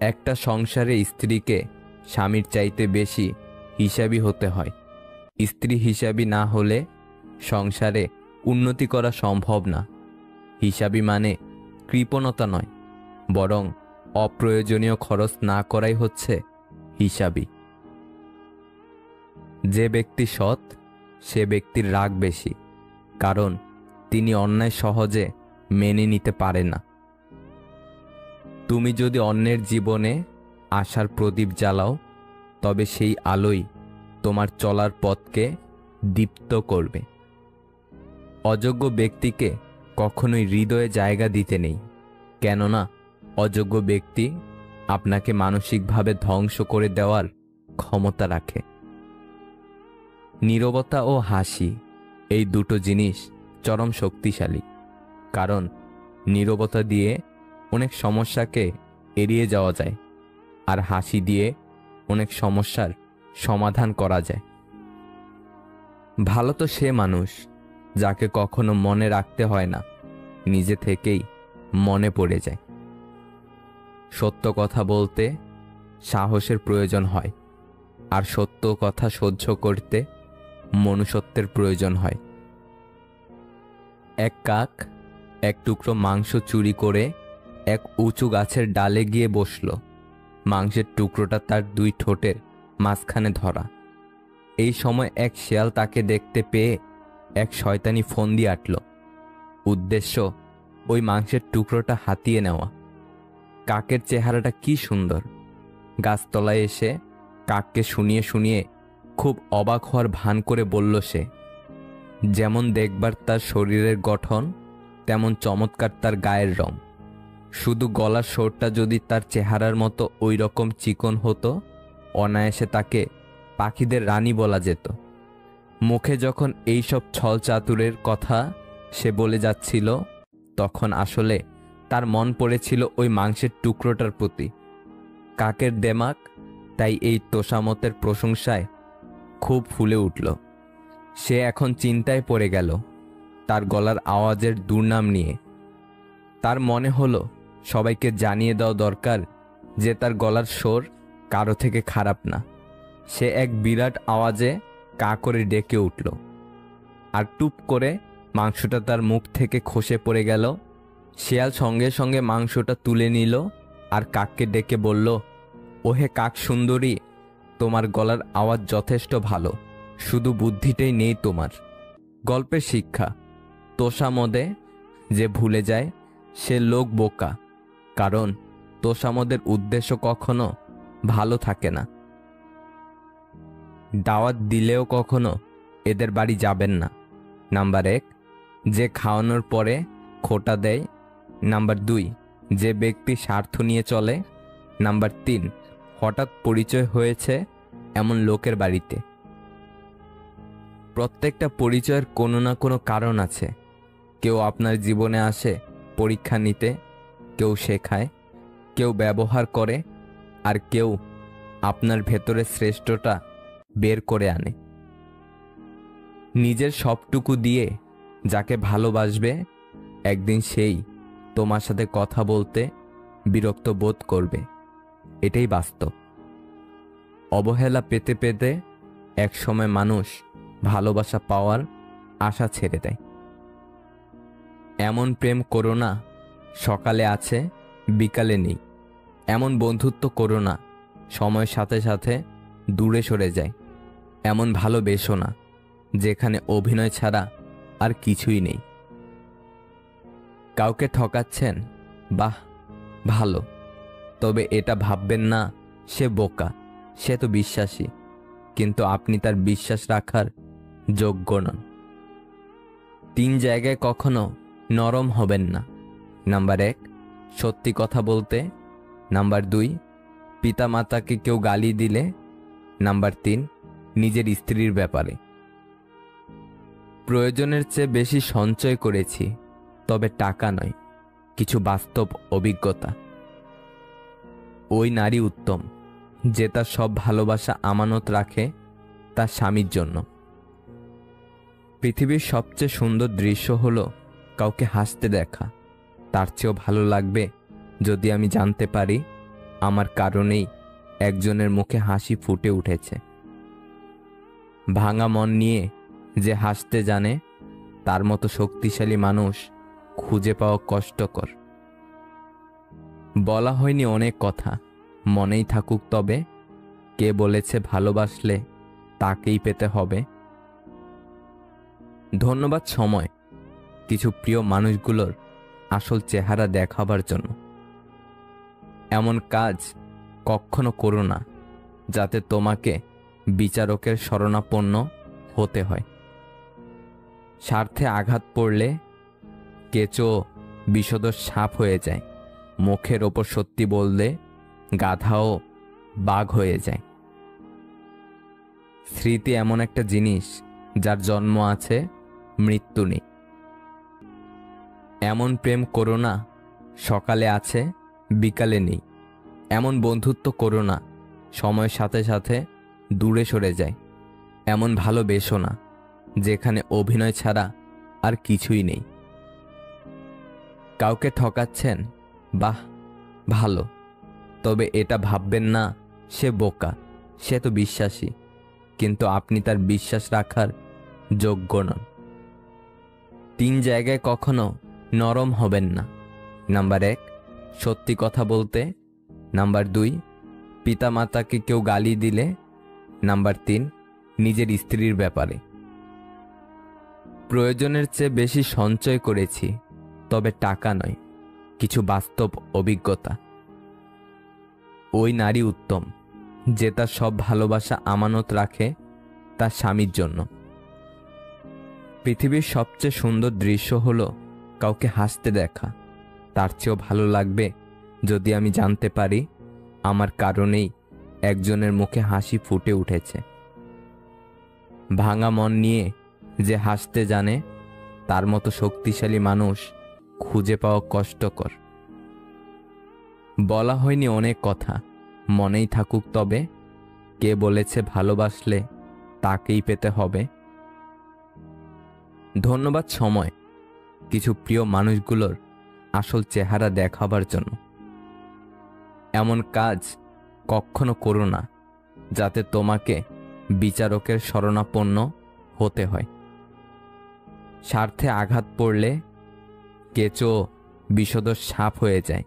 একটা সংসারে স্ত্রীকে স্বামীর চাইতে বেশি হিসাবী হতে হয়। স্ত্রী হিসাবী না হলে সংসারে উন্নতি করা সম্ভব না। হিসাবী মানে কৃপণতা নয়, বরং অপ্রয়োজনীয় খরচ না করাই হচ্ছে হিসাবী। যে ব্যক্তি সৎ, সে ব্যক্তির রাগ বেশি, কারণ তিনি অন্যায় সহজে মেনে নিতে পারে না। তুমি যদি অন্যের জীবনে আশার প্রদীপ জ্বালাও, তবে সেই আলোই তোমার চলার পথকে দীপ্ত করবে। অযোগ্য ব্যক্তিকে কখনোই হৃদয়ে জায়গা দিতে নেই, কেননা অযোগ্য ব্যক্তি আপনাকে মানসিকভাবে ধ্বংস করে দেওয়ার ক্ষমতা রাখে। নীরবতা ও হাসি, এই দুটো জিনিস চরম শক্তিশালী, কারণ নীরবতা দিয়ে অনেক সমস্যাকে এড়িয়ে যাওয়া যায়, আর হাসি দিয়ে অনেক সমস্যার সমাধান করা যায়। ভালো তো সে মানুষ যাকে কখনো মনে রাখতে হয় না, নিজে থেকেই মনে পড়ে যায়। সত্য কথা বলতে সাহসের প্রয়োজন হয়, আর সত্য কথা সহ্য করতে মনুষ্যত্বের প্রয়োজন হয়। এক কাক এক টুকরো মাংস চুরি করে এক উঁচু গাছের ডালে গিয়ে বসল। মাংসের টুকরোটা তার দুই ঠোঁটের মাঝখানে ধরা। এই সময় এক শেয়াল তাকে দেখতে পেয়ে এক শয়তানি ফন্দি আঁটল। উদ্দেশ্য ওই মাংসের টুকরোটা হাতিয়ে নেওয়া। কাকের চেহারাটা কি সুন্দর! গাছতলায় এসে কাককে শুনিয়ে শুনিয়ে খুব অবাক হওয়ার ভান করে বলল সে, যেমন দেখবার তার শরীরের গঠন, তেমন চমৎকার তার গায়ের রং। শুধু গলার স্বরটা যদি তার চেহারার মতো ওই রকম চিকন হতো, অনায়াসে তাকে পাখিদের রানী বলা যেত। মুখে যখন এইসব ছল চাতুরের কথা সে বলে যাচ্ছিল, তখন আসলে তার মন পড়েছিল ওই মাংসের টুকরোটার প্রতি। কাকের দেমাক তাই এই তোষামতের প্রশংসায় খুব ফুলে উঠল। সে এখন চিন্তায় পড়ে গেল তার গলার আওয়াজের দুর্নাম নিয়ে। তার মনে হলো সবাইকে জানিয়ে দেওয়া দরকার যে তার গলার স্বর কারো থেকে খারাপ না। সে এক বিরাট আওয়াজে কা করে ডেকে উঠল, আর টুপ করে মাংসটা তার মুখ থেকে খসে পড়ে গেল। শেয়াল সঙ্গে সঙ্গে মাংসটা তুলে নিল আর কাককে ডেকে বলল, ওহে কাক সুন্দরী, তোমার গলার আওয়াজ যথেষ্ট ভালো, শুধু বুদ্ধিটাই নেই তোমার। গল্পের শিক্ষা: তোষামদে যে ভুলে যায় সে লোক বোকা, কারণ তোষামদের উদ্দেশ্য কখনো ভালো থাকে না। দাওয়াত দিলেও কখনো এদের বাড়ি যাবেন না। নাম্বার 1, যে খাওয়ানোর পরে খোটা দেয়। নাম্বার 2, যে ব্যক্তি স্বার্থ নিয়ে চলে। নাম্বার 3, হঠাৎ পরিচয় হয়েছে এমন লোকের বাড়িতে। প্রত্যেকটা পরিচয়ের কোনো না কোনো কারণ আছে। কেউ আপনার জীবনে আসে পরীক্ষা নিতে, কেউ শেখায়, কেউ ব্যবহার করে, আর কেউ আপনার ভেতরে শ্রেষ্ঠটা বের করে আনে। নিজের সবটুকু দিয়ে যাকে ভালোবাসবে, একদিন সেই তোমার সাথে কথা বলতে বিরক্ত বোধ করবে। এটাই বাস্তব। অবহেলা পেতে পেতে একসময় মানুষ ভালোবাসা পাওয়ার আশা ছেড়ে দেয়। এমন প্রেম করো না সকালে আছে বিকালে নেই। এমন বন্ধুত্ব করো না সময়ের সাথে সাথে দূরে সরে যায়। এমন ভালোবেসো না যেখানে অভিনয় ছাড়া আর কিছুই নেই। কাউকে ঠকাচ্ছেন, বাহ ভালো, তবে এটা ভাববেন না সে বোকা, সে তো বিশ্বাসী, কিন্তু আপনি তার বিশ্বাস রাখার যোগ্য নন। 3 জায়গায় কখনো নরম হবেন না। নাম্বার 1, সত্যি কথা বলতে। নাম্বার 2, পিতামাতাকে কেউ গালি দিলে। নাম্বার 3, নিজের স্ত্রীর ব্যাপারে। প্রয়োজনের চেয়ে বেশি সঞ্চয় করেছি, তবে টাকা নয়, কিছু বাস্তব অভিজ্ঞতা। ওই নারী উত্তম যে তার সব ভালোবাসা আমানত রাখে তার স্বামীর জন্য। পৃথিবীর সবচেয়ে সুন্দর দৃশ্য হলো কাউকে হাসতে দেখা। তার চেয়েও ভালো লাগবে যদি আমি জানতে পারি আমার কারণেই একজনের মুখে হাসি ফুটে উঠেছে। ভাঙা মন নিয়ে যে হাসতে জানে তার মতো শক্তিশালী মানুষ খুঁজে পাওয়া কষ্টকর। বলা হয়নি অনেক কথা, মনেই থাকুক তবে, কে বলেছে ভালোবাসলে তাকেই পেতে হবে। ধন্যবাদ সময় কিছু প্রিয় মানুষগুলোর আসল চেহারা দেখাবার জন্য। এমন কাজ কখনো করো না যাতে তোমাকে বিচারকের শরণাপন্ন হতে হয়। স্বার্থে আঘাত পড়লে কেঁচো বিষধর সাপ হয়ে যায়, মুখের ওপর সত্যি বললে গাধাও বাঘ হয়ে যায়। স্মৃতি এমন একটা জিনিস যার জন্ম আছে, মৃত্যু নেই। এমন প্রেম করো না সকালে আছে, বিকালে নেই। এমন বন্ধুত্ব করো না সময়ের সাথে সাথে দূরে সরে যায়। এমন ভালোবেসো না যেখানে অভিনয় ছাড়া আর কিছুই নেই। কাউকে ঠকাচ্ছেন, বাহ ভালো, তবে এটা ভাববেন না সে বোকা, সে তো বিশ্বাসী, কিন্তু আপনি তার বিশ্বাস রাখার যোগ্য নন। 3 জায়গায় কখনো নরম হবেন না। নাম্বার 1, সত্যি কথা বলতে। নাম্বার 2, পিতামাতাকে কেউ গালি দিলে। নাম্বার 3, নিজের স্ত্রীর ব্যাপারে। প্রয়োজনের চেয়ে বেশি সঞ্চয় করেছি, তবে টাকা নয়, কিছু বাস্তব অভিজ্ঞতা। ওই নারী উত্তম যে তার সব ভালোবাসা আমানত রাখে তার স্বামীর জন্য। পৃথিবীর সবচেয়ে সুন্দর দৃশ্য হলো কাউকে হাসতে দেখা। তার চেয়েও ভালো লাগবে যদি আমি জানতে পারি আমার কারণেই একজনের মুখে হাসি ফুটে উঠেছে। ভাঙা মন নিয়ে যে হাসতে জানে তার মতো শক্তিশালী মানুষ খুঁজে পাওয়া কষ্টকর। বলা হয়নি অনেক কথা, মনেই থাকুক তবে, কে বলেছে ভালোবাসলে তাকেই পেতে হবে। ধন্যবাদ সময় কিছু প্রিয় মানুষগুলোর আসল চেহারা দেখাবার জন্য। এমন কাজ কখনো করো না যাতে তোমাকে বিচারকের শরণাপন্ন হতে হয়। স্বার্থে আঘাত পড়লে কেঁচো বিষধর সাপ হয়ে যায়,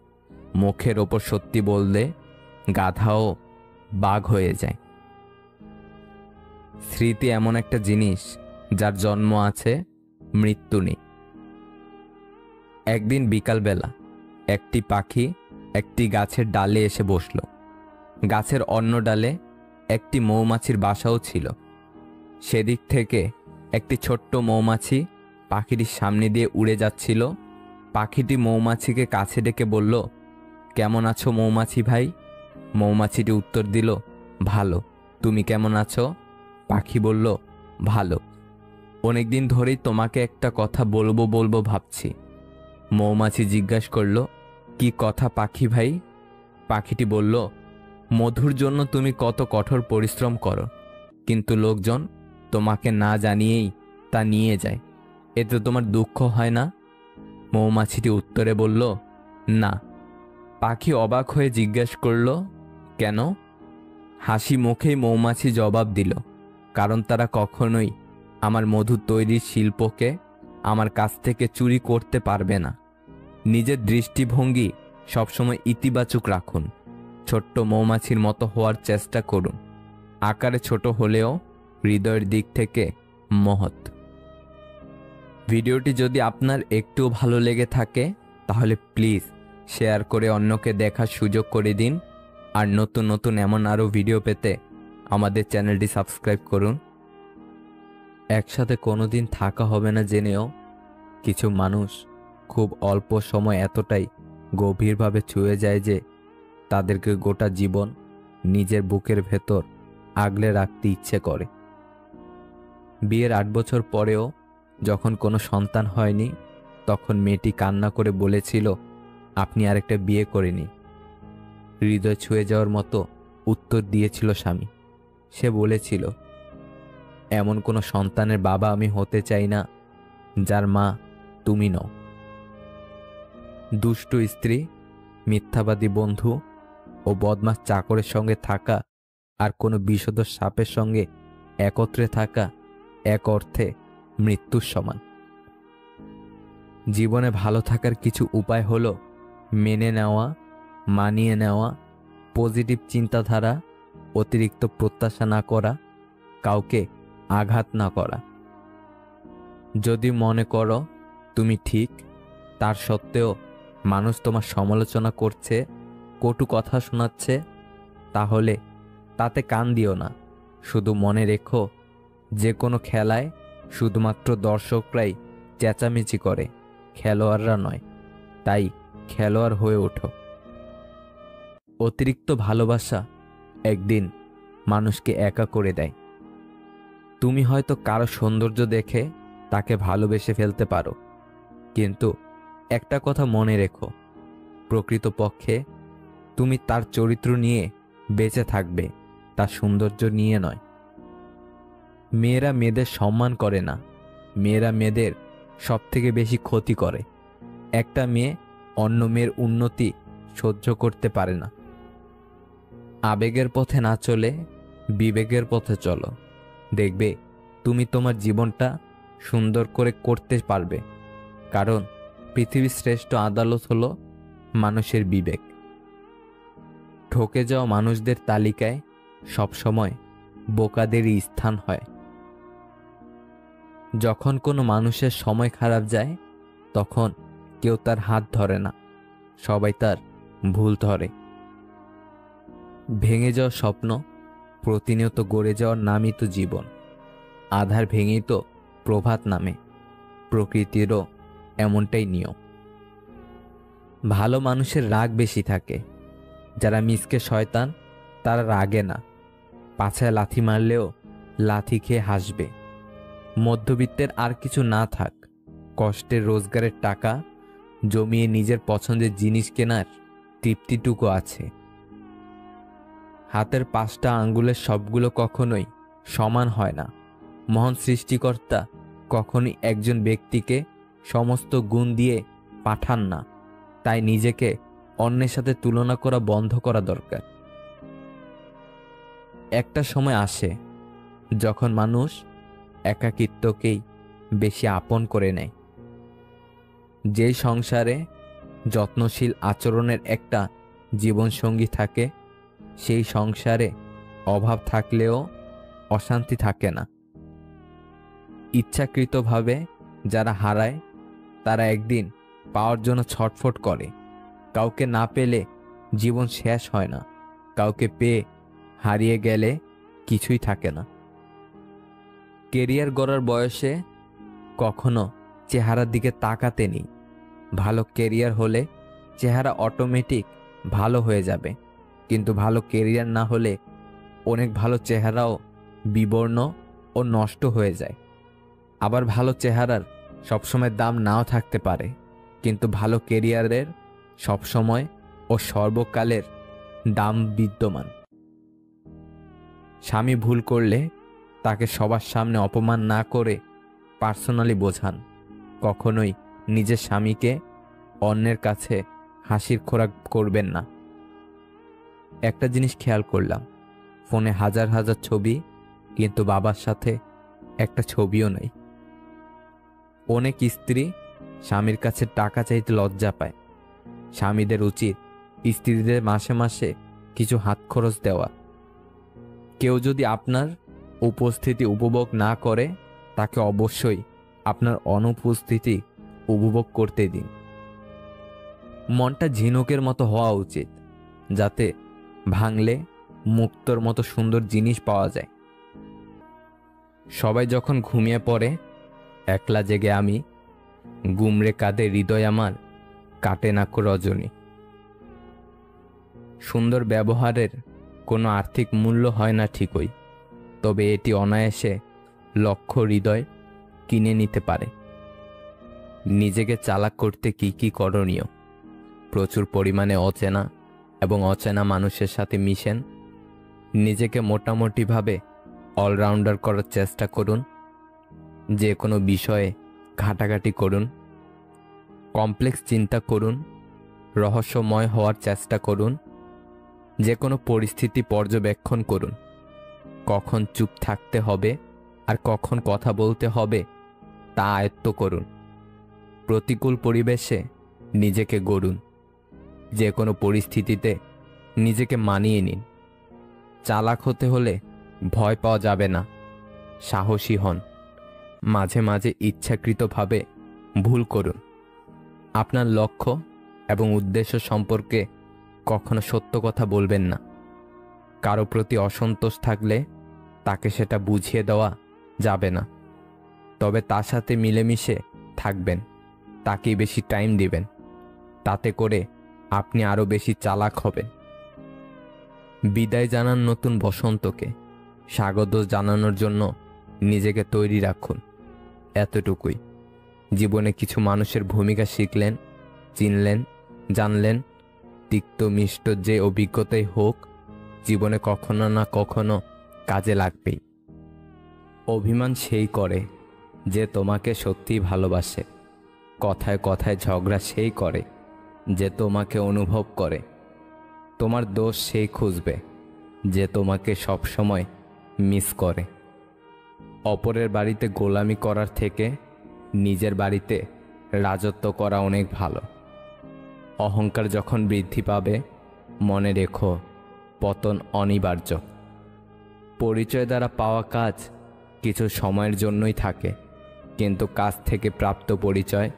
মুখের ওপর সত্যি বললে গাধাও বাঘ হয়ে যায়। স্মৃতি এমন একটা জিনিস যার জন্ম আছে, মৃত্যু নেই। একদিন বিকালবেলা একটি পাখি একটি গাছের ডালে এসে বসল। গাছের অন্য ডালে একটি মৌমাছির বাসাও ছিল। সেদিক থেকে একটি ছোট্ট মৌমাছি পাখিটির সামনে দিয়ে উড়ে যাচ্ছিল। পাখিটি মৌমাছিকে কাছে ডেকে বলল, কেমন আছো মৌমাছি ভাই? মৌমাছিটি উত্তর দিল, ভালো, তুমি কেমন আছো? পাখি বলল, ভালো, অনেকদিন ধরেই তোমাকে একটা কথা বলবো বলবো ভাবছি। মৌমাছি জিজ্ঞাসা করল, কি কথা পাখি ভাই? পাখিটি বলল, মধুর জন্য তুমি কত কঠোর পরিশ্রম করো, কিন্তু লোকজন তোমাকে না জানিয়েই তা নিয়ে যায়, এতে তোমার দুঃখ হয় না? মৌমাছিটি উত্তরে বলল, না। পাখি অবাক হয়ে জিজ্ঞাসা করল, কেন? হাসি মুখেই মৌমাছি জবাব দিল, কারণ তারা কখনোই আমার মধু তৈরির শিল্পকে আমার কাছ থেকে চুরি করতে পারবে না। নিজের দৃষ্টিভঙ্গি সবসময় ইতিবাচক রাখুন। ছোট্ট মৌমাছির মতো হওয়ার চেষ্টা করুন। আকারে ছোট হলেও হৃদয়ের দিক থেকে মহৎ। ভিডিওটি যদি আপনার একটু ভালো লেগে থাকে তাহলে প্লিজ শেয়ার করে অন্যকে দেখার সুযোগ করে দিন। আর নতুন নতুন এমন আরও ভিডিও পেতে আমাদের চ্যানেলটি সাবস্ক্রাইব করুন। একসাথে কোনোদিন থাকা হবে না জেনেও কিছু মানুষ খুব অল্প সময় এতটাই গভীরভাবে ছুঁয়ে যায় যে তাদেরকে গোটা জীবন নিজের বুকের ভেতর আগলে রাখতে ইচ্ছে করে। বিয়ের 8 বছর পরেও যখন কোনো সন্তান হয়নি তখন মেয়েটি কান্না করে বলেছিল, আপনি আরেকটা বিয়ে করেনি। হৃদয় ছুঁয়ে যাওয়ার মতো উত্তর দিয়েছিল স্বামী। সে বলেছিল, এমন কোনো সন্তানের বাবা আমি হতে চাই না যার মা তুমি নও। দুষ্টু স্ত্রী, মিথ্যাবাদী বন্ধু, ও বদমাস চাকরের সঙ্গে থাকা আর কোনো বিষধর সাপের সঙ্গে একত্রে থাকা এক অর্থে মৃত্যুর সমান। জীবনে ভালো থাকার কিছু উপায় হলো মেনে নেওয়া, মানিয়ে নেওয়া, পজিটিভ চিন্তাধারা, অতিরিক্ত প্রত্যাশা না করা, কাউকে আঘাত না করা। যদি মনে করো তুমি ঠিক, তার সত্ত্বেও মানুষ তোমার সমালোচনা করছে, কটু কথা শোনাচ্ছে, তাহলে তাতে কান দিও না। শুধু মনে রেখো, যে কোনো খেলায় শুধুমাত্র দর্শকরাই চেঁচামেচি করে, খেলোয়াড়রা নয়। তাই খেলোয়াড় হয়ে ওঠো। অতিরিক্ত ভালোবাসা একদিন মানুষকে একা করে দেয়। তুমি হয়তো কারো সৌন্দর্য দেখে তাকে ভালোবেসে ফেলতে পারো, কিন্তু একটা কথা মনে রেখো, প্রকৃতপক্ষে তুমি তার চরিত্র নিয়ে বেঁচে থাকবে, তার সৌন্দর্য নিয়ে নয়। মেয়েরা মেয়েদের সম্মান করে না, মেয়েরা মেয়েদের সবথেকে বেশি ক্ষতি করে। একটা মেয়ে অন্য মেয়ের উন্নতি সহ্য করতে পারে না। আবেগের পথে না চলে বিবেকের পথে চলো, দেখবে তুমি তোমার জীবনটা সুন্দর করে করতে পারবে। কারণ পৃথিবীর শ্রেষ্ঠ আদালত হলো মানুষের বিবেক। ঠকে যাওয়া মানুষদের তালিকায় সবসময় বোকাদেরই স্থান হয়। যখন কোনো মানুষের সময় খারাপ যায়, তখন কেউ তার হাত ধরে না, সবাই তার ভুল ধরে। ভেঙে যাওয়া স্বপ্ন প্রতিনিয়ত গড়ে যাওয়ার নামই তো জীবন। আধার ভেঙেই তো প্রভাত নামে। প্রকৃতিরও এমনটাই নিয়ম। ভালো মানুষের রাগ বেশি থাকে। যারা মিসকে শয়তান, তারা রাগে না, পাছায় লাথি মারলেও লাথি খেয়ে হাসবে। মধ্যবিত্তের আর কিছু না থাক, কষ্টের রোজগারের টাকা জমিয়ে নিজের পছন্দের জিনিস কেনার তৃপ্তিটুকু আছে। হাতের 5টা আঙ্গুলের সবগুলো কখনোই সমান হয় না। মহান সৃষ্টিকর্তা কখনোই একজন ব্যক্তিকে সমস্ত গুণ দিয়ে পাঠান না। তাই নিজেকে অন্যের সাথে তুলনা করা বন্ধ করা দরকার। একটা সময় আসে যখন মানুষ একাকিত্বকেই বেশি আপন করে নেয়। যেই সংসারে যত্নশীল আচরণের একটা জীবনসঙ্গী থাকে, সেই সংসারে অভাব থাকলেও অশান্তি থাকে না। ইচ্ছাকৃতভাবে যারা হারায়, তারা একদিন পাওয়ার জন্য ছটফট করে। কাউকে না পেলে জীবন শেষ হয় না, কাউকে পেয়ে হারিয়ে গেলে কিছুই থাকে না। কেরিয়ার গড়ার বয়সে কখনো চেহারার দিকে তাকাতে নেই। ভালো কেরিয়ার হলে চেহারা অটোমেটিক ভালো হয়ে যাবে, কিন্তু ভালো কেরিয়ার না হলে অনেক ভালো চেহারাও বিবর্ণ ও নষ্ট হয়ে যায়। আবার ভালো চেহারার সবসময় দাম নাও থাকতে পারে, কিন্তু ভালো কেরিয়ারের সবসময় ও সর্বকালের দাম বিদ্যমান। স্বামী ভুল করলে তাকে সবার সামনে অপমান না করে পার্সোনালি বোঝান। কখনোই নিজের স্বামীকে অন্যের কাছে হাসির খোরাক করবেন না। একটা জিনিস খেয়াল করলাম, ফোনে হাজার হাজার ছবি, কিন্তু বাবার সাথে একটা ছবিও নেই। অনেক স্ত্রী স্বামীর কাছে টাকা চাইতে লজ্জা পায়। স্বামীদের উচিত স্ত্রীদের মাসে মাসে কিছু হাত খরচ দেওয়া। কেউ যদি আপনার উপস্থিতি উপভোগ না করে, তাকে অবশ্যই আপনার অনুপস্থিতি উপভোগ করতে দিন। মনটা ঝিনুকের মতো হওয়া উচিত, যাতে ভাঙলে মুক্তোর মতো সুন্দর জিনিস পাওয়া যায়। সবাই যখন ঘুমিয়ে পড়ে, একলা জেগে আমি, গুমরে কাঁদে হৃদয় আমার, কাটে না কো রজনী। সুন্দর ব্যবহারের কোনো আর্থিক মূল্য হয় না ঠিকই, তবে এটি অনায়াসে লক্ষ হৃদয় কিনে নিতে পারে। নিজেকে চালাক করতে কি কি করণীয়? প্রচুর পরিমাণে অচেনা এবং অচেনা মানুষের সাথে মিশেন। নিজেকে মোটামুটিভাবে অলরাউন্ডার করার চেষ্টা করুন। যে কোনো বিষয়ে ঘাটাঘাটি করুন। কমপ্লেক্স চিন্তা করুন। রহস্যময় হওয়ার চেষ্টা করুন। যে কোনো পরিস্থিতি পর্যবেক্ষণ করুন। কখন চুপ থাকতে হবে আর কখন কথা বলতে হবে তা আয়ত্ত করুন। প্রতিকূল পরিবেশে নিজেকে গড়ুন। যে কোনো পরিস্থিতিতে নিজেকে মানিয়ে নিন। চালাক হতে হলে ভয় পাওয়া যাবে না, সাহসী হন। মাঝে মাঝে ইচ্ছাকৃতভাবে ভুল করুন। আপনার লক্ষ্য এবং উদ্দেশ্য সম্পর্কে কখনো সত্য কথা বলবেন না। কারো প্রতি অসন্তোষ থাকলে তাকে সেটা বুঝিয়ে দেওয়া যাবে না, তবে তার সাথে মিলেমিশে থাকবেন, তাকেই বেশি টাইম দিবেন। তাতে করে আপনি আরও বেশি চালাক হবেন। বিদায় জানান নতুন বসন্তকে, স্বাগত জানানোর জন্য নিজেকে তৈরি রাখুন। এতটুকুই। জীবনে কিছু মানুষের ভূমিকা শিখলেন, চিনলেন, জানলেন। তিক্ত মিষ্ট যে অভিজ্ঞতাই হোক, জীবনে কখনো না কখনো কাজে লাগবেই। অভিমান সেই করে যে তোমাকে সত্যিই ভালোবাসে। কথায় কথায় ঝগড়া সেই করে যে তোমাকে অনুভব করে। তোমার দোষ সেই খুঁজবে যে তোমাকে সবসময় মিস করে। অপরের বাড়িতে গোলামি করার থেকে নিজের বাড়িতে রাজত্ব করা অনেক ভালো। অহংকার যখন বৃদ্ধি পাবে, মনে রেখো পতন অনিবার্য। পরিচয় দ্বারা পাওয়া কাজ কিছু সময়ের জন্যই থাকে, কিন্তু কাজ থেকে প্রাপ্ত পরিচয়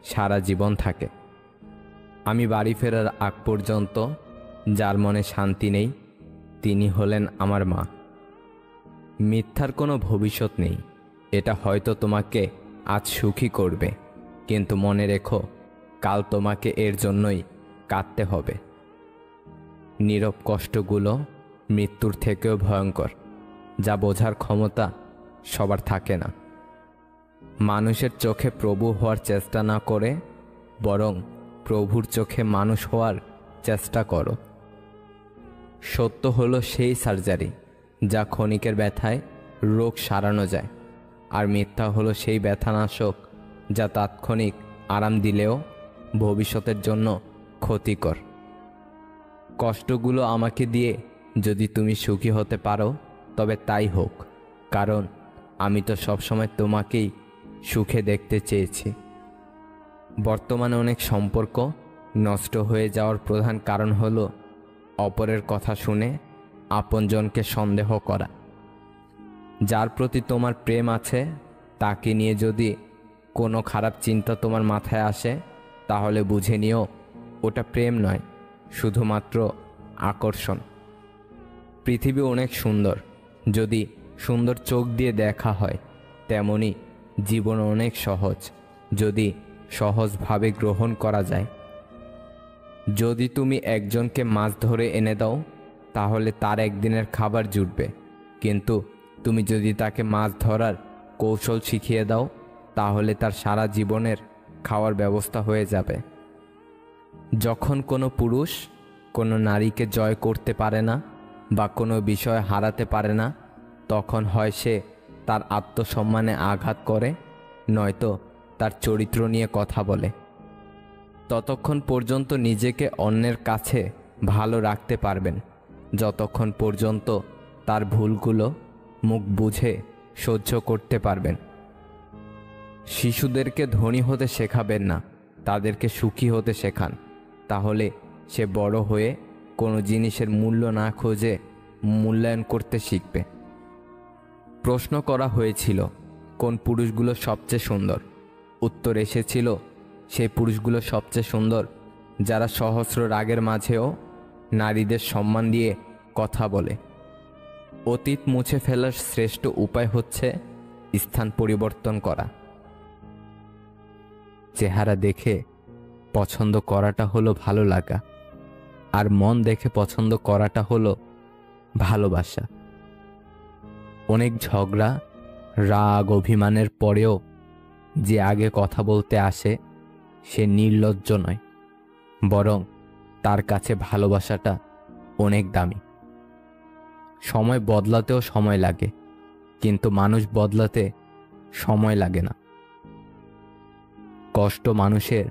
সারা জীবন থাকে। আমি বাড়ি ফেরার আগ পর্যন্ত যার মনে শান্তি নেই, তিনি হলেন আমার মা। মিথ্যার কোনো ভবিষ্যৎ নেই। এটা হয়তো তোমাকে আজ সুখী করবে, কিন্তু মনে রেখো কাল তোমাকে এর জন্যই কাঁদতে হবে। নীরব কষ্টগুলো মৃত্যুর থেকেও ভয়ঙ্কর, যা বোঝার ক্ষমতা সবার থাকে না। মানুষের চোখে প্রভু হওয়ার চেষ্টা না করে বরং প্রভুর চোখে মানুষ হওয়ার চেষ্টা করো। সত্য হলো সেই সার্জারি যা ক্ষণিকের ব্যথায় রোগ সারানো যায়, আর মিথ্যা হলো সেই ব্যথানাশক যা তাৎক্ষণিক আরাম দিলেও ভবিষ্যতের জন্য ক্ষতিকর। কষ্টগুলো আমাকে দিয়ে যদি তুমি সুখী হতে পারো তবে তাই হোক, কারণ আমি তো সবসময় তোমাকেই সুখে দেখতে চেয়েছি। বর্তমানে অনেক সম্পর্ক নষ্ট হয়ে যাওয়ার প্রধান কারণ হলো অপরের কথা শুনে আপনজনকে সন্দেহ করা। যার প্রতি তোমার প্রেম আছে তাকে নিয়ে যদি কোনো খারাপ চিন্তা তোমার মাথায় আসে, তাহলে বুঝে নিও ওটা প্রেম নয়, শুধুমাত্র আকর্ষণ। পৃথিবী অনেক সুন্দর যদি সুন্দর চোখ দিয়ে দেখা হয়, তেমনি জীবন অনেক সহজ যদি সহজভাবে গ্রহণ করা যায়। যদি তুমি একজনকে মাছ ধরে এনে দাও তাহলে তার একদিনের খাবার জুটবে, কিন্তু তুমি যদি তাকে মাছ ধরার কৌশল শিখিয়ে দাও তাহলে তার সারা জীবনের খাওয়ার ব্যবস্থা হয়ে যাবে। যখন কোনো পুরুষ কোনো নারীকে জয় করতে পারে না বা কোনো বিষয় হারাতে পারে না, তখন হয় সে তার আত্মসম্মানে আঘাত করে, নয়তো তার চরিত্র নিয়ে কথা বলে। ততক্ষণ পর্যন্ত নিজেকে অন্যের কাছে ভালো রাখতে পারবেন যতক্ষণ পর্যন্ত তার ভুলগুলো মুখ বুঝে সহ্য করতে পারবেন। শিশুদেরকে ধনী হতে শেখাবেন না, তাদেরকে সুখী হতে শেখান, তাহলে সে বড় হয়ে কোনো জিনিসের মূল্য না খোঁজে মূল্যায়ন করতে শিখবে। প্রশ্ন করা হয়েছিল কোন পুরুষগুলো সবচেয়ে সুন্দর। উত্তর এসেছিল সেই পুরুষগুলো সবচেয়ে সুন্দর যারা সহস্র রাগের মাঝেও নারীদের সম্মান দিয়ে কথা বলে। অতীত মুছে ফেলার শ্রেষ্ঠ উপায় হচ্ছে স্থান পরিবর্তন করা। চেহারা দেখে পছন্দ করাটা হলো ভালো লাগা, আর মন দেখে পছন্দ করাটা হলো ভালোবাসা। অনেক ঝগড়া, রাগ, অভিমানের পরেও যে আগে কথা বলতে আসে সে নির্লজ্জ নয়, বরং তার কাছে ভালোবাসাটা অনেক দামি। সময় বদলাতেও সময় লাগে, কিন্তু মানুষ বদলাতে সময় লাগে না। কষ্ট মানুষের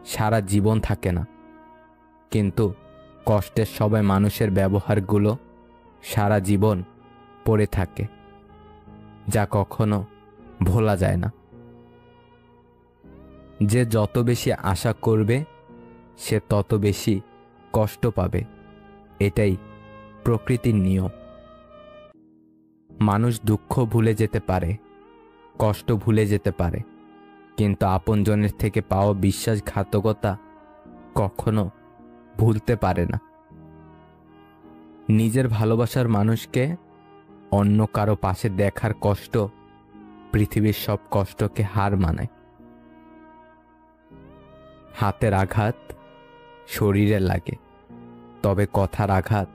সারা জীবন থাকে না, কিন্তু কষ্টের সবাই মানুষের ব্যবহারগুলো সারা জীবন পড়ে থাকে, যা কখনো ভোলা যায় না। যে যত বেশি আশা করবে সে তত বেশি কষ্ট পাবে, এটাই প্রকৃতির নিয়ম। মানুষ দুঃখ ভুলে যেতে পারে, কষ্ট ভুলে যেতে পারে, কিন্তু আপনজনের থেকে পাওয়া বিশ্বাসঘাতকতা কখনো ভুলতে পারে না। নিজের ভালোবাসার মানুষকে অন্য কারো পাশে দেখার কষ্ট পৃথিবীর সব কষ্টকে হার মানায়। হাতের আঘাত শরীরে লাগে, তবে কথার আঘাত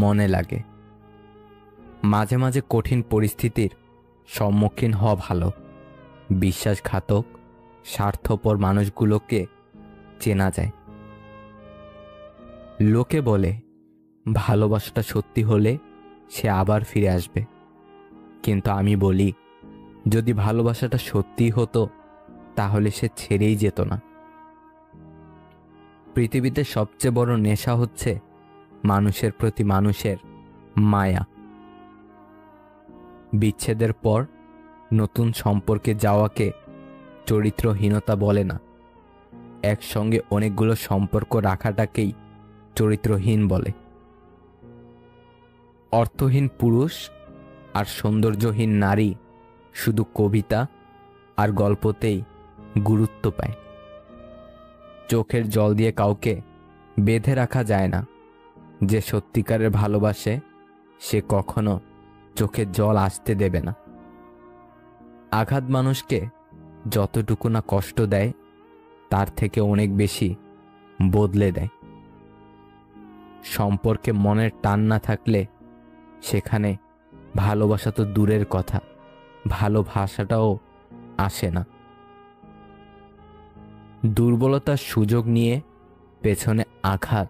মনে লাগে। মাঝে মাঝে কঠিন পরিস্থিতির সম্মুখীন হওয়া ভালো। বিশ্বাসঘাতক স্বার্থপর মানুষগুলোকে চেনা যায়। লোকে বলে ভালোবাসাটা সত্যি হলে সে আবার ফিরে আসবে, কিন্তু আমি বলি যদি ভালোবাসাটা সত্যি হতো তাহলে সে ছেড়েই যেত না। পৃথিবীতে সবচেয়ে বড় নেশা হচ্ছে মানুষের প্রতি মানুষের মায়া। বিচ্ছেদের পর নতুন সম্পর্কে যাওয়াকে চরিত্রহীনতা বলে না, একসঙ্গে অনেকগুলো সম্পর্ক রাখাটাকেই চরিত্রহীন বলে। অর্থহীন পুরুষ আর সৌন্দর্যহীন নারী শুধু কবিতা আর গল্পতেই গুরুত্ব পায়। চোখের জল দিয়ে কাউকে বেঁধে রাখা যায় না। যে সত্যিকারের ভালোবাসে সে কখনো চোখের জল আসতে দেবে না। আঘাত মানুষকে যতটুকু না কষ্ট দেয় তার থেকে অনেক বেশি বদলে দেয়। সম্পর্কে মনের টান না থাকলে সেখানে ভালোবাসা তো দূরের কথা, ভালোবাসাটাও আসে না। দুর্বলতার সুযোগ নিয়ে পেছনে আঘাত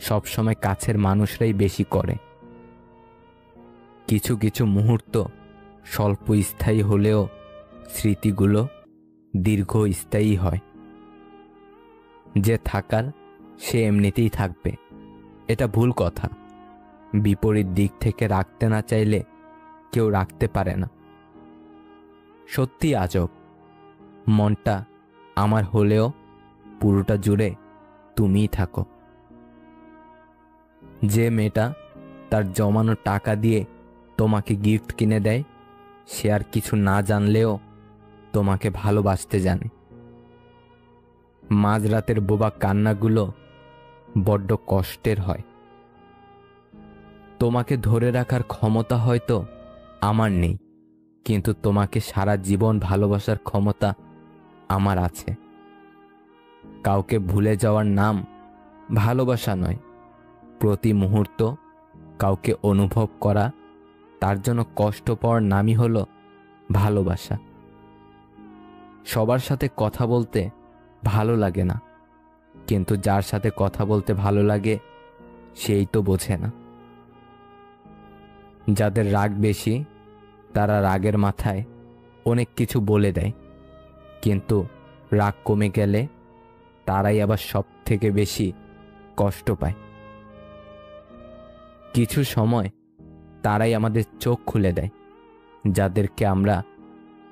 সবসময় কাছের মানুষরাই বেশি করে। কিছু কিছু মুহূর্ত স্বল্পস্থায়ী হলেও স্মৃতিগুলো দীর্ঘস্থায়ী হয়। যে থাকার সে এমনিতেই থাকবে, এটা ভুল কথা। বিপরীত দিক থেকে রাখতে না চাইলে কেউ রাখতে পারে না। সত্যি আজব, মনটা আমার হলেও পুরোটা জুড়ে তুমিই থাকো। যে মেয়েটা তার জমানো টাকা দিয়ে তোমাকে গিফট কিনে দেয় সে আর কিছু না জানলেও তোমাকে ভালোবাসতে জানে। মাঝরাতের বোবা কান্নাগুলো বড্ড কষ্টের হয়। তোমাকে ধরে রাখার ক্ষমতা হয়তো আমার নেই, কিন্তু তোমাকে সারা জীবন ভালোবাসার ক্ষমতা আমার আছে। কাউকে ভুলে যাওয়ার নাম ভালোবাসা নয়। প্রতি মুহূর্ত কাউকে অনুভব করা, তার জন্য কষ্ট পাওয়ার নামই হলো ভালোবাসা। সবার সাথে কথা বলতে ভালো লাগে না, কিন্তু যার সাথে কথা বলতে ভালো লাগে সেই তো বোঝে না। যাদের রাগ বেশি তারা রাগের মাথায় অনেক কিছু বলে দেয়, কিন্তু রাগ কমে গেলে তারাই আবার সব থেকে বেশি কষ্ট পায়। কিছু সময় তারাই আমাদের চোখ খুলে দেয়, যাদেরকে আমরা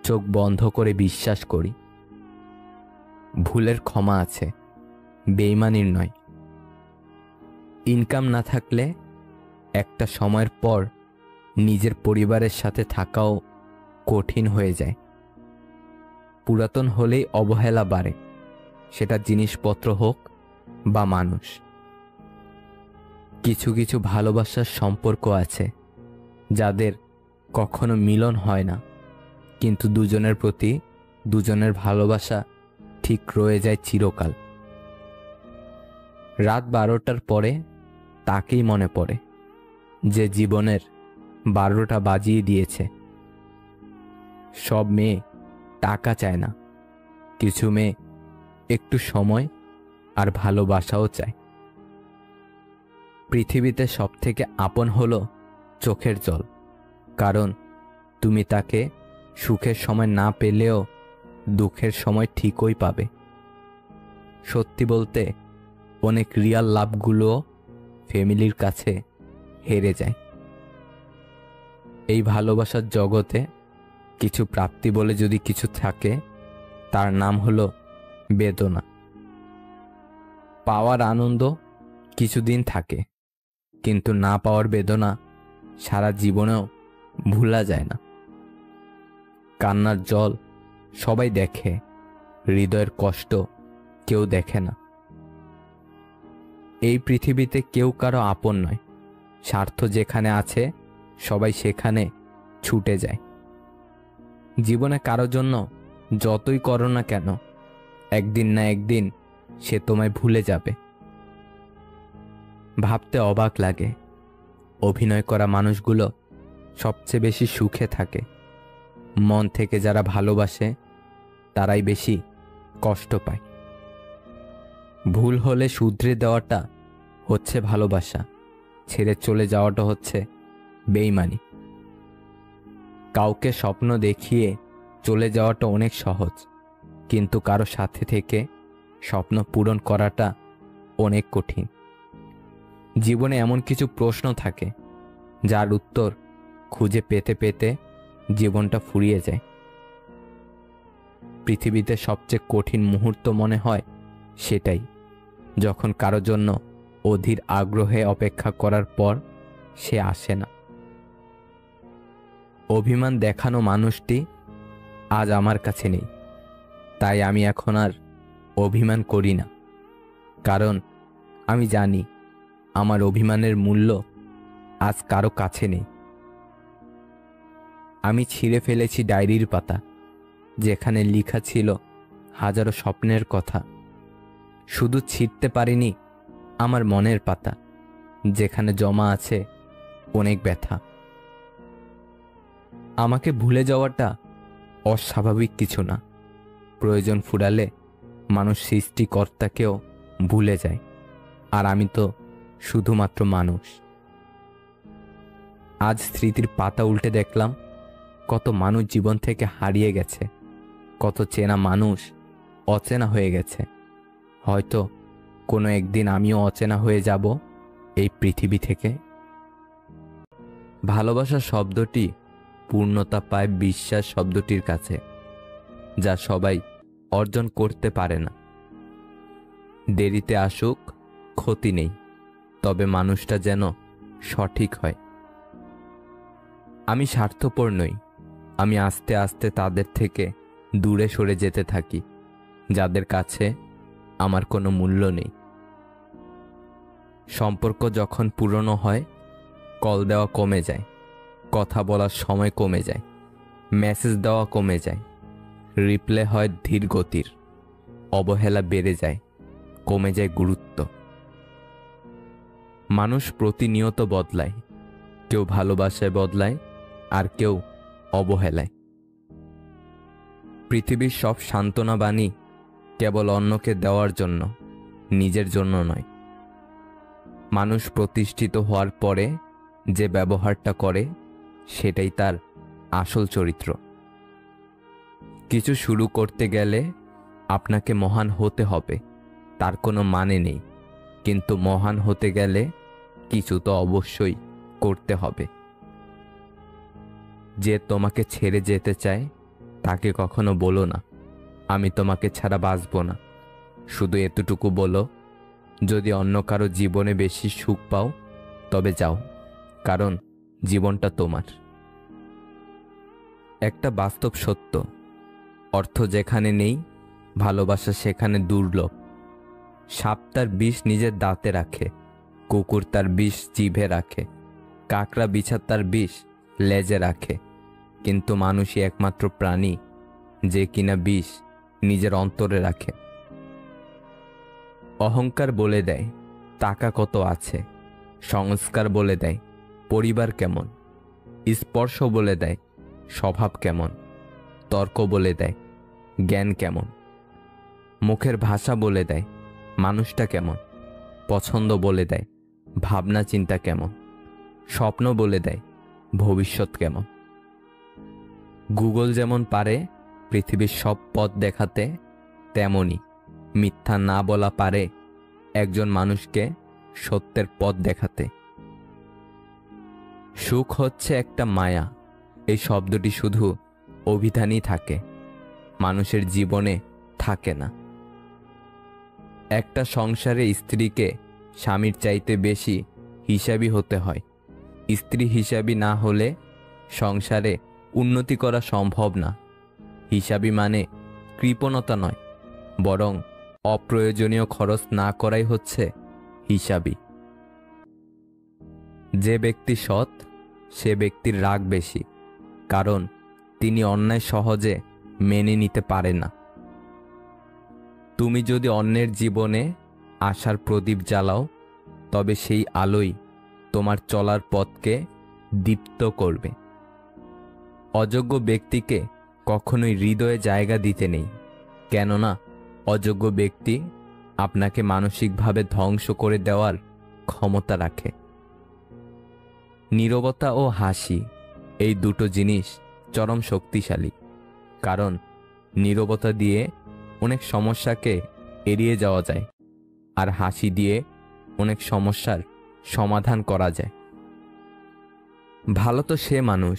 চোখ বন্ধ করে বিশ্বাস করি। ভুলের ক্ষমা আছে, বেইমানির নয়। ইনকাম না থাকলে একটা সময়ের পর নিজের পরিবারের সাথে থাকাও কঠিন হয়ে যায়। পুরাতন হলেই অবহেলা বাড়ে, সেটা জিনিসপত্র হোক বা মানুষ। কিছু কিছু ভালোবাসার সম্পর্ক আছে যাদের কখনো মিলন হয় না, কিন্তু দুজনের প্রতি দুজনের ভালোবাসা ঠিক রয়ে যায় চিরকাল। রাত 12টার পরে তাকেই মনে পড়ে যে জীবনের 12টা বাজিয়ে দিয়েছে। সব মেয়ে টাকা চায় না, কিছু মেয়ে একটু সময় আর ভালোবাসাও চায়। পৃথিবীতে সবথেকে আপন হলো চোখের জল, কারণ তুমি তাকে সুখের সময় না পেলেও দুঃখের সময় ঠিকই পাবে। সত্যি বলতে অনেক রিয়াল লাভগুলো ফ্যামিলির কাছে হেরে যায়। এই ভালোবাসার জগতে কিছু প্রাপ্তি বলে যদি কিছু থাকে, তার নাম হলো বেদনা। পাওয়ার আনন্দ কিছুদিন থাকে, কিন্তু না পাওয়ার বেদনা সারা জীবনেও ভোলা যায় না। কান্নার জল সবাই দেখে, হৃদয়ের কষ্ট কেউ দেখে না। এই পৃথিবীতে কেউ কারো আপন নয়। স্বার্থ যেখানে আছে সবাই সেখানে ছুটে যায়। জীবনে কারো জন্য যতই করো না কেন, একদিন না একদিন সে তোমায় ভুলে যাবে। ভাবতে অবাক লাগে, অভিনয় করা মানুষগুলো সবচেয়ে বেশি সুখে থাকে। মন থেকে যারা ভালোবাসে তারাই বেশি কষ্ট পায়। ভুল হলে শুধরে দেওয়াটা হচ্ছে ভালোবাসা, ছেড়ে চলে যাওয়াটা হচ্ছে বেইমানি। কাউকে স্বপ্ন দেখিয়ে চলে যাওয়াটা অনেক সহজ, কিন্তু কারো সাথে থেকে স্বপ্ন পূরণ করাটা অনেক কঠিন। জীবনে এমন কিছু প্রশ্ন থাকে যার উত্তর খুঁজে পেতে পেতে জীবনটা ফুরিয়ে যায়। পৃথিবীতে সবচেয়ে কঠিন মুহূর্ত মনে হয় সেটাই, যখন কারো জন্য অধীর আগ্রহে অপেক্ষা করার পর সে আসে না। অভিমান দেখানো মানুষটি আজ আমার কাছে নেই, তাই আমি এখন আর অভিমান করি না। কারণ আমি জানি আমার অভিমানের মূল্য আজ কারো কাছে নেই। আমি ছিঁড়ে ফেলেছি ডায়েরির পাতা, যেখানে লেখা ছিল হাজারো স্বপ্নের কথা। শুধু ছিঁড়তে পারিনি আমার মনের পাতা, যেখানে জমা আছে অনেক ব্যথা। আমাকে ভুলে যাওয়াটা অস্বাভাবিক কিছু না। প্রয়োজন ফুরালে মানুষ সৃষ্টিকর্তাকেও ভুলে যায়, আর আমি তো শুধুমাত্র মানুষ। আজ স্মৃতির পাতা উল্টে দেখলাম কত মানুষ জীবন থেকে হারিয়ে গেছে, কত চেনা মানুষ অচেনা হয়ে গেছে। হয়তো কোনো একদিন আমিও অচেনা হয়ে যাব এই পৃথিবী থেকে। ভালোবাসা শব্দটি পূর্ণতা পায় বিশ্বাস শব্দটির কাছে, যা সবাই অর্জন করতে পারে না। দেরিতে আসুক ক্ষতি নেই, তবে মানুষটা যেন সঠিক হয়। আমি স্বার্থপর নই, আমি আস্তে আস্তে তাদের থেকে দূরে সরে যেতে থাকি যাদের কাছে আমার কোনো মূল্য নেই। সম্পর্ক যখন পুরনো হয়, কল দেওয়া কমে যায়, কথা বলার সময় কমে যায়, মেসেজ দেওয়া কমে যায়, রিপ্লে হয় ধীর গতির, অবহেলা বেড়ে যায়, কমে যায় গুরুত্ব। মানুষ প্রতিনিয়ত বদলায়, কেউ ভালোবাসায় বদলায় আর কেউ অবহেলায়। পৃথিবীর সব সান্ত্বনা বাণী কেবল অন্যকে দেওয়ার জন্য, নিজের জন্য নয়। মানুষ প্রতিষ্ঠিত হওয়ার পরে যে ব্যবহারটা করে সেটাই তার আসল চরিত্র। কিছু শুরু করতে গেলে আপনাকে মহান হতে হবে, তার কোনো মানে নেই, কিন্তু মহান হতে গেলে কিছু তো অবশ্যই করতে হবে। যে তোমাকে ছেড়ে যেতে চায় তাকে কখনো বলো না আমি তোমাকে ছাড়া বাঁচব না। শুধু এতটুকু বলো, যদি অন্য কারো জীবনে বেশি সুখ পাও তবে যাও, কারণ জীবনটা তোমার। একটা বাস্তব সত্য, অর্থ যেখানে নেই ভালোবাসা সেখানে দুর্লভ। সাপ তার বিষ নিজের দাঁতে রাখে, কুকুর তার বিষ জিভে রাখে, কাকড়া বিছা তার বিষ লেজে রাখে, কিন্তু মানুষই একমাত্র প্রাণী যে কিনা বিষ নিজের অন্তরে রাখে। অহংকার বলে দেয় টাকা কত আছে, সংস্কার বলে দেয় পরিবার কেমন, স্পর্শ বলে দেয় স্বভাব কেমন, তর্ক বলে দেয় জ্ঞান কেমন, মুখের ভাষা বলে দেয় মানুষটা কেমন, পছন্দ বলে দেয় ভাবনা চিন্তা কেমন, স্বপ্ন বলে দেয় ভবিষ্যৎ কেমন। গুগল যেমন পারে পৃথিবীর সব পথ দেখাতে, তেমনি মিথ্যা না বলা পারে একজন মানুষকে সত্যের পথ দেখাতে। সুখ হচ্ছে একটা মায়া, এই শব্দটি শুধু অভিধানেই থাকে, মানুষের জীবনে থাকে না। একটা সংসারে স্ত্রীকে স্বামীর চাইতে বেশি হিসাবী হতে হয়। স্ত্রী হিসাবী না হলে সংসারে উন্নতি করা সম্ভব না। হিসাবী মানে কৃপণতা নয়, বরং অপ্রয়োজনীয় খরচ না করাই হচ্ছে হিসাবী। যে ব্যক্তি সৎ, সে ব্যক্তির রাগ বেশি, কারণ তিনি অন্যায় সহজে মেনে নিতে পারে না। তুমি যদি অন্যের জীবনে আশার প্রদীপ জ্বালাও, তবে সেই আলোই তোমার চলার পথকে দীপ্ত করবে। অযোগ্য ব্যক্তিকে কখনোই হৃদয়ে জায়গা দিতে নেই, কেননা অযোগ্য ব্যক্তি আপনাকে মানসিকভাবে ধ্বংস করে দেওয়ার ক্ষমতা রাখে। নীরবতা ও হাসি, এই দুটো জিনিস চরম শক্তিশালী, কারণ নীরবতা দিয়ে অনেক সমস্যাকে এড়িয়ে যাওয়া যায়, আর হাসি দিয়ে অনেক সমস্যার সমাধান করা যায়। ভালো তো সে মানুষ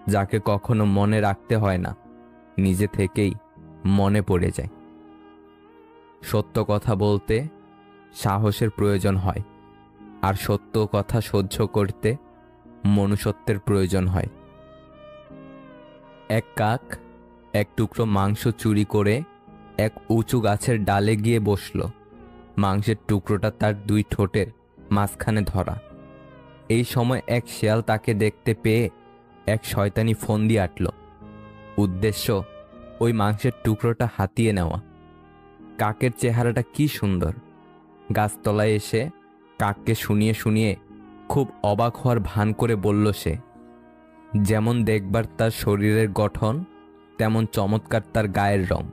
যাকে কখনো মনে রাখতে হয় না, নিজে থেকেই মনে পড়ে যায়। সত্য কথা বলতে সাহসের প্রয়োজন হয়, আর সত্য কথা সহ্য করতে মনুষ্যত্বের প্রয়োজন হয়। এক কাক এক টুকরো মাংস চুরি করে এক উঁচু গাছের ডালে গিয়ে বসল। মাংসের টুকরোটা তার দুই ঠোঁটের মাঝখানে ধরা। এই সময় এক শেয়াল তাকে দেখতে পেয়ে এক শয়তানি ফন্দি আঁটল। উদ্দেশ্য ওই মাংসের টুকরোটা হাতিয়ে নেওয়া। কাকের চেহারাটা কি সুন্দর! গাছতলায় এসে কাককে শুনিয়ে শুনিয়ে খুব অবাক হওয়ার ভান করে বলল সে, যেমন দেখবার তার শরীরের গঠন, তেমন চমৎকার তার গায়ের রং।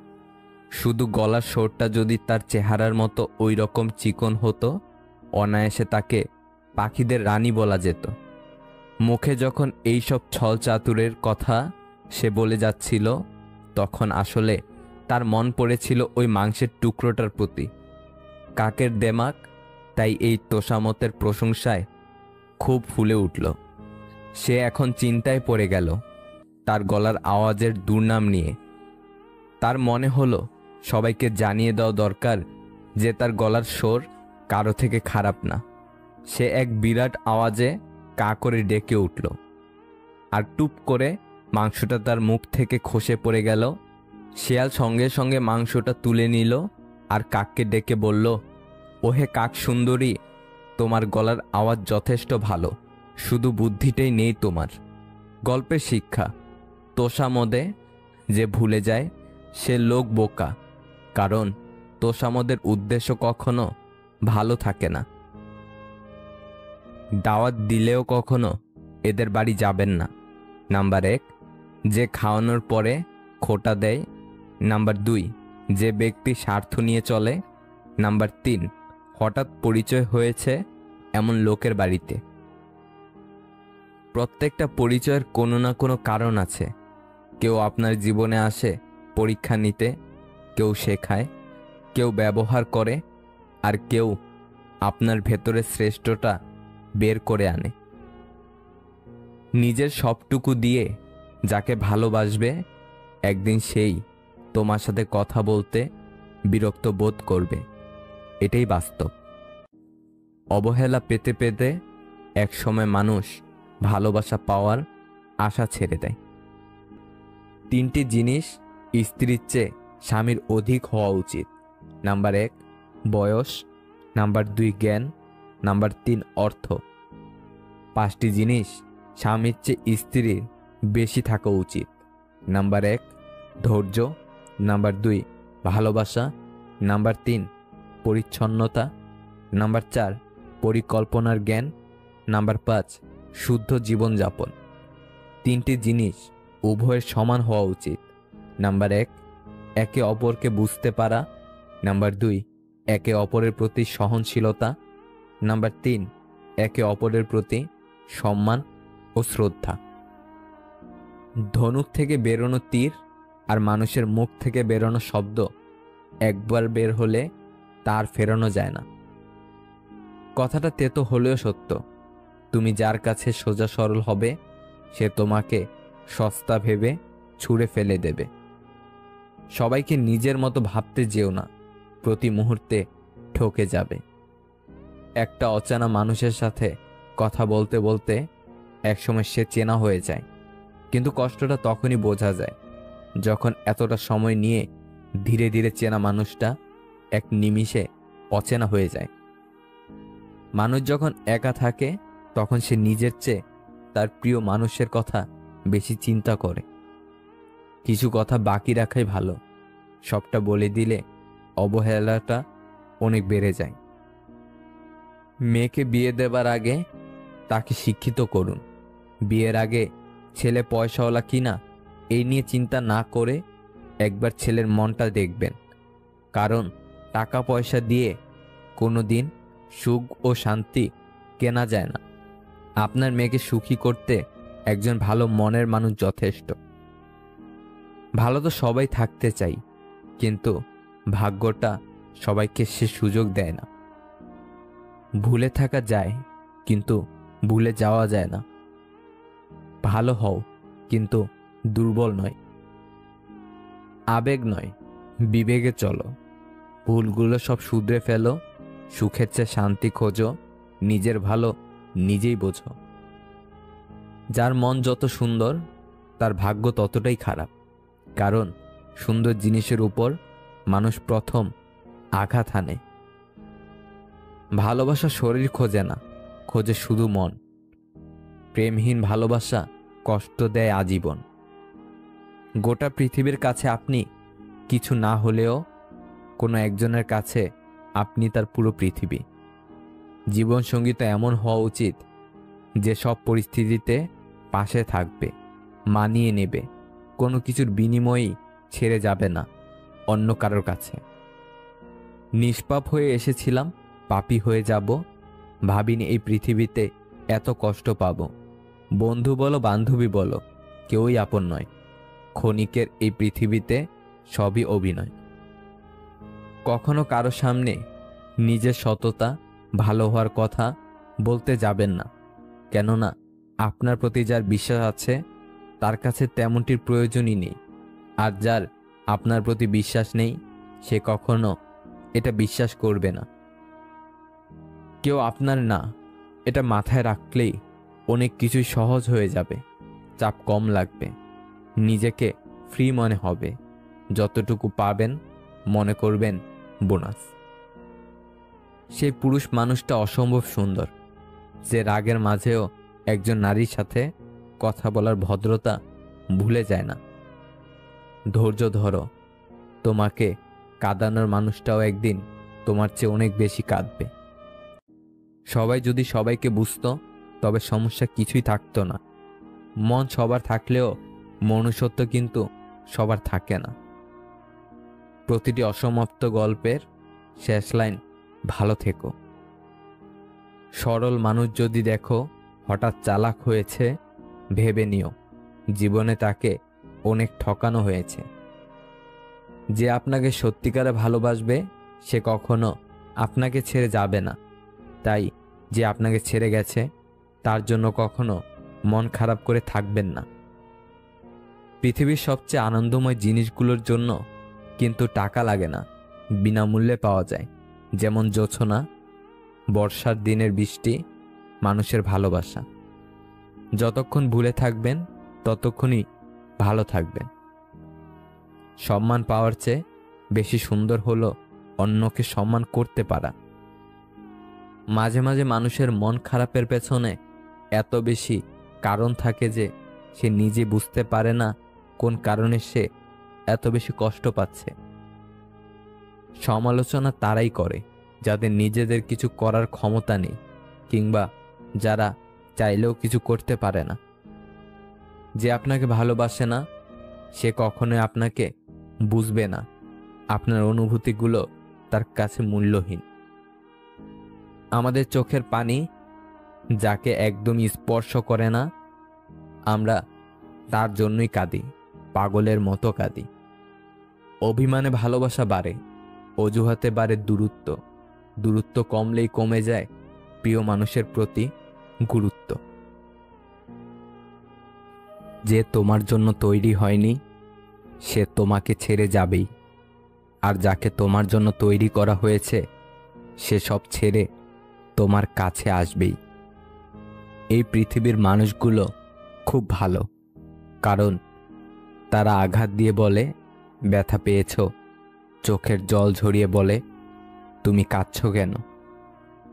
শুধু গলার স্বরটা যদি তার চেহারার মতো ওই রকম চিকন হতো, অনায়াসে তাকে পাখিদের রানী বলা যেত। মুখে যখন এইসব ছল চাতুরের কথা সে বলে যাচ্ছিল, তখন আসলে তার মন পড়েছিল ওই মাংসের টুকরোটার প্রতি। কাকের দেমাক তাই এই তোষামতের প্রশংসায় খুব ফুলে উঠল। সে এখন চিন্তায় পড়ে গেল তার গলার আওয়াজের দুর্নাম নিয়ে। তার মনে হলো সবাইকে জানিয়ে দেওয়া দরকার যে তার গলার স্বর কারো থেকে খারাপ না। সে এক বিরাট আওয়াজে কা করে ডেকে উঠল, আর টুপ করে মাংসটা তার মুখ থেকে খসে পড়ে গেল। শেয়াল সঙ্গে সঙ্গে মাংসটা তুলে নিল আর কাককে ডেকে বলল, ওহে কাক সুন্দরী, তোমার গলার আওয়াজ যথেষ্ট ভালো, শুধু বুদ্ধিটাই নেই তোমার। গল্পের শিক্ষা, তোষামদে যে ভুলে যায় সে লোক বোকা, কারণ তোষামদের উদ্দেশ্য কখনো ভালো থাকে না। দাওয়াত দিলেও কখনো এদের বাড়ি যাবেন না। নাম্বার 1, যে খাওয়ানোর পরে খোটা দেয়। নাম্বার 2, যে ব্যক্তি স্বার্থ নিয়ে চলে। নাম্বার 3, হঠাৎ পরিচয় হয়েছে এমন লোকের বাড়িতে। প্রত্যেকটা পরিচয়ের কোনো না কোনো কারণ আছে। কেউ আপনার জীবনে আসে পরীক্ষা নিতে, কেউ শেখায়, কেউ ব্যবহার করে, আর কেউ আপনার ভেতরে শ্রেষ্ঠটা বের করে আনে। নিজের সবটুকু দিয়ে যাকে ভালোবাসবে, একদিন সেই তোমার সাথে কথা বলতে বিরক্ত বোধ করবে। এটাই বাস্তব। অবহেলা পেতে পেতে একসময় মানুষ ভালোবাসা পাওয়ার আশা ছেড়ে দেয়। 3টি জিনিস স্ত্রীর চেয়ে স্বামীর অধিক হওয়া উচিত। নাম্বার 1, বয়স। নাম্বার 2, জ্ঞান। নাম্বার 3, অর্থ। 5টি জিনিস স্বামীর চেয়ে স্ত্রীর বেশি থাকা উচিত। নাম্বার 1, ধৈর্য। নাম্বার 2, ভালোবাসা। নাম্বার 3, পরিচ্ছন্নতা। নাম্বার 4, পরিকল্পনার জ্ঞান। নাম্বার 5, শুদ্ধ জীবনযাপন। 3টি জিনিস উভয়ের সমান হওয়া উচিত। নাম্বার 1, একে অপরকে বুঝতে পারা। নাম্বার 2, একে অপরের প্রতি সহনশীলতা। নাম্বার 3, একে অপরের প্রতি সম্মান ও শ্রদ্ধা। ধনুক থেকে বেরোনো তীর আর মানুষের মুখ থেকে বেরোনো শব্দ একবার বের হলে তার ফেরানো যায় না। কথাটা তেতো হলেও সত্য। তুমি যার কাছে সোজা সরল হবে, সে তোমাকে সস্তা ভেবে ছুঁড়ে ফেলে দেবে। সবাইকে নিজের মতো ভাবতে যেও না, প্রতি মুহূর্তে ঠকে যাবে। একটা অচেনা মানুষের সাথে কথা বলতে বলতে একসময় সে চেনা হয়ে যায়, কিন্তু কষ্টটা তখনই বোঝা যায় যখন এতটা সময় নিয়ে ধীরে ধীরে চেনা মানুষটা এক নিমিষে অচেনা হয়ে যায়। মানুষ যখন একা থাকে তখন সে নিজের চেয়ে তার প্রিয় মানুষের কথা বেশি চিন্তা করে। কিছু কথা বাকি রাখাই ভালো, সবটা বলে দিলে অবহেলাটা অনেক বেড়ে যায়। মেয়েকে বিয়ে দেবার আগে তাকে শিক্ষিত করুন। বিয়ের আগে ছেলে পয়সাওয়ালা কিনা এই নিয়ে চিন্তা না করে একবার ছেলের মনটা দেখবেন, কারণ টাকা পয়সা দিয়ে কোনো দিন সুখ ও শান্তি কেনা যায় না। আপনার মেয়েকে সুখী করতে একজন ভালো মনের মানুষ যথেষ্ট। ভালো তো সবাই থাকতে চাই, কিন্তু ভাগ্যটা সবাইকে সে সুযোগ দেয় না। ভুলে থাকা যায়, কিন্তু ভুলে যাওয়া যায় না। ভালো হও, কিন্তু দুর্বল নয়। আবেগ নয়, বিবেকে চলো। ভুলগুলো সব শুধরে ফেলো, সুখের চেয়ে শান্তি খোঁজো, নিজের ভালো নিজেই বোঝো। যার মন যত সুন্দর তার ভাগ্য ততটাই খারাপ, কারণ সুন্দর জিনিসের উপর মানুষ প্রথম আঘাত হানে। ভালোবাসা শরীর খোঁজে না, খোঁজে শুধু মন। প্রেমহীন ভালোবাসা কষ্ট দেয় আজীবন। গোটা পৃথিবীর কাছে আপনি কিছু না হলেও কোনো একজনের কাছে আপনি তার পুরো পৃথিবী। জীবনসঙ্গী তো এমন হওয়া উচিত যে সব পরিস্থিতিতে পাশে থাকবে, মানিয়ে নেবে, কোনো কিছুর বিনিময়েই ছেড়ে যাবে না অন্য কারোর কাছে। নিষ্পাপ হয়ে এসেছিলাম, পাপী হয়ে যাব, ভাবিনি এই পৃথিবীতে এত কষ্ট পাব। বন্ধু বলো বান্ধবী বলো, কেউই আপন নয়। ক্ষণিকের এই পৃথিবীতে সবই অভিনয়। কখনো কারো সামনে নিজের সততা, ভালো হওয়ার কথা বলতে যাবেন না, কেননা আপনার প্রতি যার বিশ্বাস আছে তার কাছে তেমনটির প্রয়োজনই নেই। আর যার আপনার প্রতি বিশ্বাস নেই সে কখনো এটা বিশ্বাস করবে না। কেউ আপনার না, এটা মাথায় রাখলেই অনেক কিছুই সহজ হয়ে যাবে। চাপ কম লাগবে, নিজেকে ফ্রি মনে হবে। যতটুকু পাবেন মনে করবেন বোনাস। সেই পুরুষ মানুষটা অসম্ভব সুন্দর, যে রাগের মাঝেও একজন নারীর সাথে কথা বলার ভদ্রতা ভুলে যায় না। ধৈর্য ধরো, তোমাকে কাঁদানোর মানুষটাও একদিন তোমার চেয়ে অনেক বেশি কাঁদবে। সবাই যদি সবাইকে বুঝতো তবে সমস্যা কিছুই থাকতো না। মন সবার থাকলেও মনুষ্যত্ব কিন্তু সবার থাকে না। প্রতিটি অসমাপ্ত গল্পের শেষ লাইন ভালো থেকো। সরল মানুষ যদি দেখো হঠাৎ চালাক হয়েছে, ভেবে নিও জীবনে তাকে অনেক ঠকানো হয়েছে। যে আপনাকে সত্যিকারে ভালোবাসবে সে কখনো আপনাকে ছেড়ে যাবে না। তাই যে আপনাকে ছেড়ে গেছে তার জন্য কখনো মন খারাপ করে থাকবেন না। পৃথিবীর সবচেয়ে আনন্দময় জিনিসগুলোর জন্য কিন্তু টাকা লাগে না, বিনামূল্যে পাওয়া যায়। যেমন জোছনা, বর্ষার দিনের বৃষ্টি, মানুষের ভালোবাসা। যতক্ষণ ভুলে থাকবেন ততক্ষণই ভালো থাকবেন। সম্মান পাওয়ার চেয়ে বেশি সুন্দর হলো অন্যকে সম্মান করতে পারা। মাঝে মাঝে মানুষের মন খারাপের পেছনে এত বেশি কারণ থাকে যে সে নিজে বুঝতে পারে না কোন কারণে সে এত বেশি কষ্ট পাচ্ছে। সমালোচনা তারাই করে যাদের নিজেদের কিছু করার ক্ষমতা নেই, কিংবা যারা চাইলেও কিছু করতে পারে না। যে আপনাকে ভালোবাসে না সে কখনোই আপনাকে বুঝবে না। আপনার অনুভূতিগুলো তার কাছে মূল্যহীন। আমাদের চোখের পানি যাকে একদমই স্পর্শ করে না, আমরা তার জন্যই কাঁদি, পাগলের মতো কাঁদি। অভিমানে ভালোবাসা বাড়ে, অজুহাতে বাড়ে দূরত্ব। দূরত্ব কমলেই কমে যায় প্রিয় মানুষের প্রতি গুরুত্ব। যে তোমার জন্য তৈরি হয়নি সে তোমাকে ছেড়ে যাবেই, আর যাকে তোমার জন্য তৈরি করা হয়েছে সে সব ছেড়ে তোমার কাছে আসবেই। এই পৃথিবীর মানুষগুলো খুব ভালো, কারণ তারা আঘাত দিয়ে বলে ব্যথা পেয়েছ, চোখের জল ঝরিয়ে বলে তুমি কাঁদছ কেন,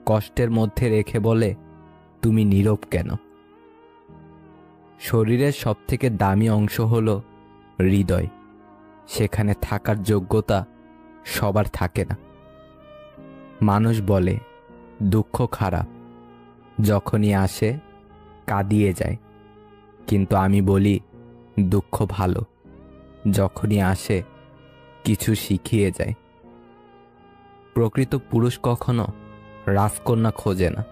কষ্টের মধ্যে রেখে বলে তুমি নীরব কেন। শরীরের সবথেকে দামি অংশ হলো হৃদয়, সেখানে থাকার যোগ্যতা সবার থাকে না। মানুষ বলে দুঃখ খারাপ, যখনই আসে কাঁদিয়ে যায়, কিন্তু আমি বলি দুঃখ ভালো, যখনই আসে কিছু শিখিয়ে যায়। প্রকৃত পুরুষ কখনো রাজকন্যা খোঁজে না,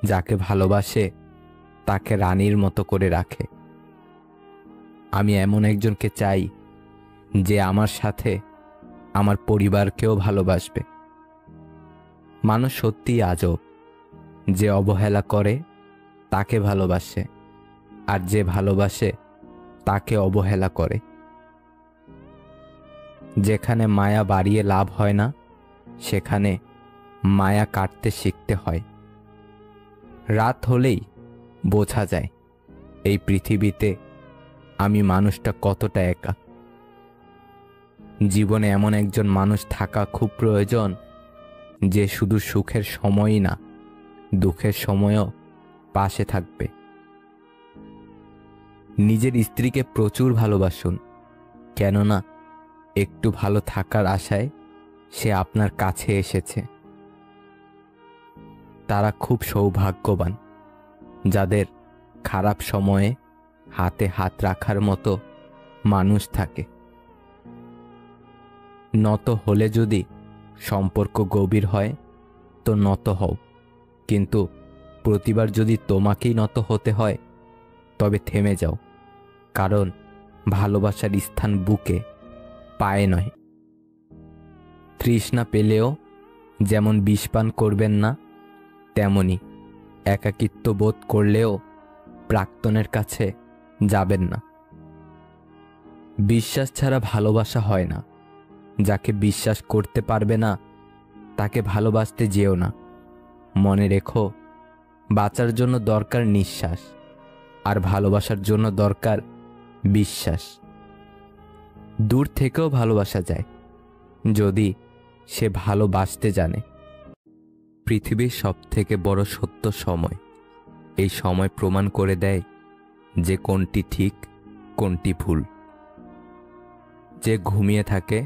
যাকে ভালোবাসে তাকে রানীর মতো করে রাখে। আমি এমন একজনকে চাই যে আমার সাথে আমার পরিবারকেও ভালোবাসবে। মানুষ সত্যিই আজব, যে অবহেলা করে তাকে ভালোবাসে, আর যে ভালোবাসে তাকে অবহেলা করে। যেখানে মায়া বাড়িয়ে লাভ হয় না, সেখানে মায়া কাটতে শিখতে হয়। রাত হলেই বোঝা যায় এই পৃথিবীতে আমি মানুষটা কতটা একা। জীবনে এমন একজন মানুষ থাকা খুব প্রয়োজন, যে শুধু সুখের সময়ই না, দুঃখের সময়ও পাশে থাকবে। নিজের স্ত্রীকে প্রচুর ভালোবাসুন, কেননা একটু ভালো থাকার আশায় সে আপনার কাছে এসেছে। তারা খুব সৌভাগ্যবান যাদের খারাপ সময়ে হাতে হাত রাখার মতো মানুষ থাকে। নত হলে যদি সম্পর্ক গভীর হয় তো নত হও, কিন্তু প্রতিবার যদি তোমাকেই নত হতে হয় তবে থেমে যাও, কারণ ভালোবাসার স্থান বুকে, পায়ে নয়। তৃষ্ণা পেলেও যেমন বিষ পান করবেন না, তেমনি একাকিত্ব বোধ করলেও প্রাক্তনের কাছে যাবেন না। বিশ্বাস ছাড়া ভালোবাসা হয় না। যাকে বিশ্বাস করতে পারবে না তাকে ভালোবাসতে যেও না। মনে রেখো, বাঁচার জন্য দরকার নিঃশ্বাস, আর ভালোবাসার জন্য দরকার বিশ্বাস। দূর থেকেও ভালোবাসা যায় যদি সে ভালোবাসতে জানে। পৃথিবীর সবথেকে বড় সত্য সময়। এই সময় প্রমাণ করে দেয় যে কোনটি ঠিক, কোনটি ভুল। যে ঘুমিয়ে থাকে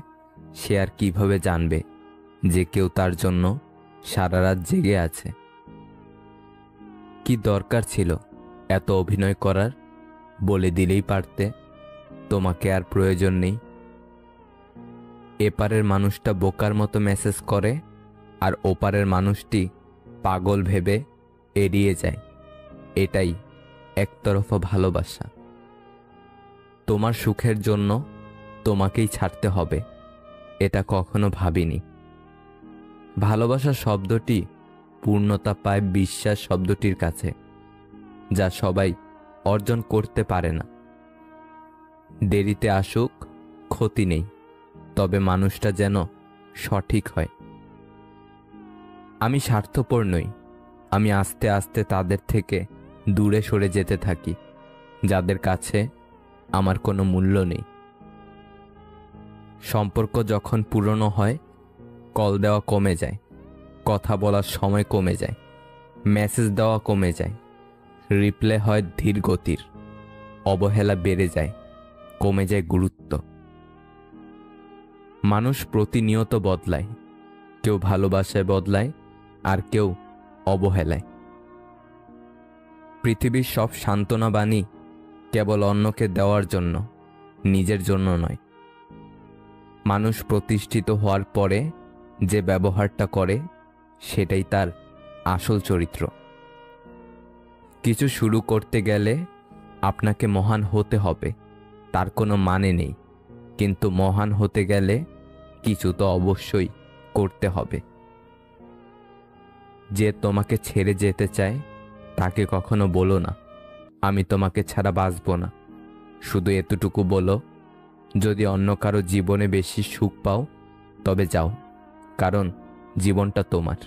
সে আর কিভাবে জানবে যে কেউ তার জন্য সারা রাত জেগে আছে। কি দরকার ছিল এত অভিনয় করার? বলে দিলেই পারতে তোমাকে আর প্রয়োজন নেই। এপারের মানুষটা বোকার মতো মেসেজ করে, আর ওপারের মানুষটি পাগল ভেবে এড়িয়ে যায়। এটাই একতরফা ভালোবাসা। তোমার সুখের জন্য তোমাকেই ছাড়তে হবে, এটা কখনো ভাবিনি। ভালোবাসা শব্দটি পূর্ণতা পায় বিশ্বাস শব্দটির কাছে, যা সবাই অর্জন করতে পারে না। দেরিতে আসুক ক্ষতি নেই, তবে মানুষটা যেন সঠিক হয়। আমি স্বার্থপর নই। আমি আস্তে আস্তে তাদের থেকে দূরে সরে যেতে থাকি যাদের কাছে আমার কোনো মূল্য নেই। সম্পর্ক যখন পুরনো হয়, কল দেওয়া কমে যায়, কথা বলার সময় কমে যায়, মেসেজ দেওয়া কমে যায়, রিপ্লে হয় ধীর গতির, অবহেলা বেড়ে যায়, কমে যায় গুরুত্ব। মানুষ প্রতিনিয়ত বদলায়, কেউ ভালোবাসায় বদলায় আর কেউ অবহেলায়। পৃথিবীর সব সান্ত্বনা বাণী কেবল অন্যকে দেওয়ার জন্য, নিজের জন্য নয়। মানুষ প্রতিষ্ঠিত হওয়ার পরে যে ব্যবহারটা করে সেটাই তার আসল চরিত্র। কিছু শুরু করতে গেলে আপনাকে মহান হতে হবে, তার কোনো মানে নেই, কিন্তু মহান হতে গেলে কিছু তো অবশ্যই করতে হবে। যে তোমাকে ছেড়ে যেতে চায় তাকে কখনো বলো না, আমি তোমাকে ছাড়া বাঁচব না। শুধু এতটুকু বলো, যদি অন্য কারো জীবনে বেশি সুখ পাও তবে যাও, কারণ জীবনটা তোমার।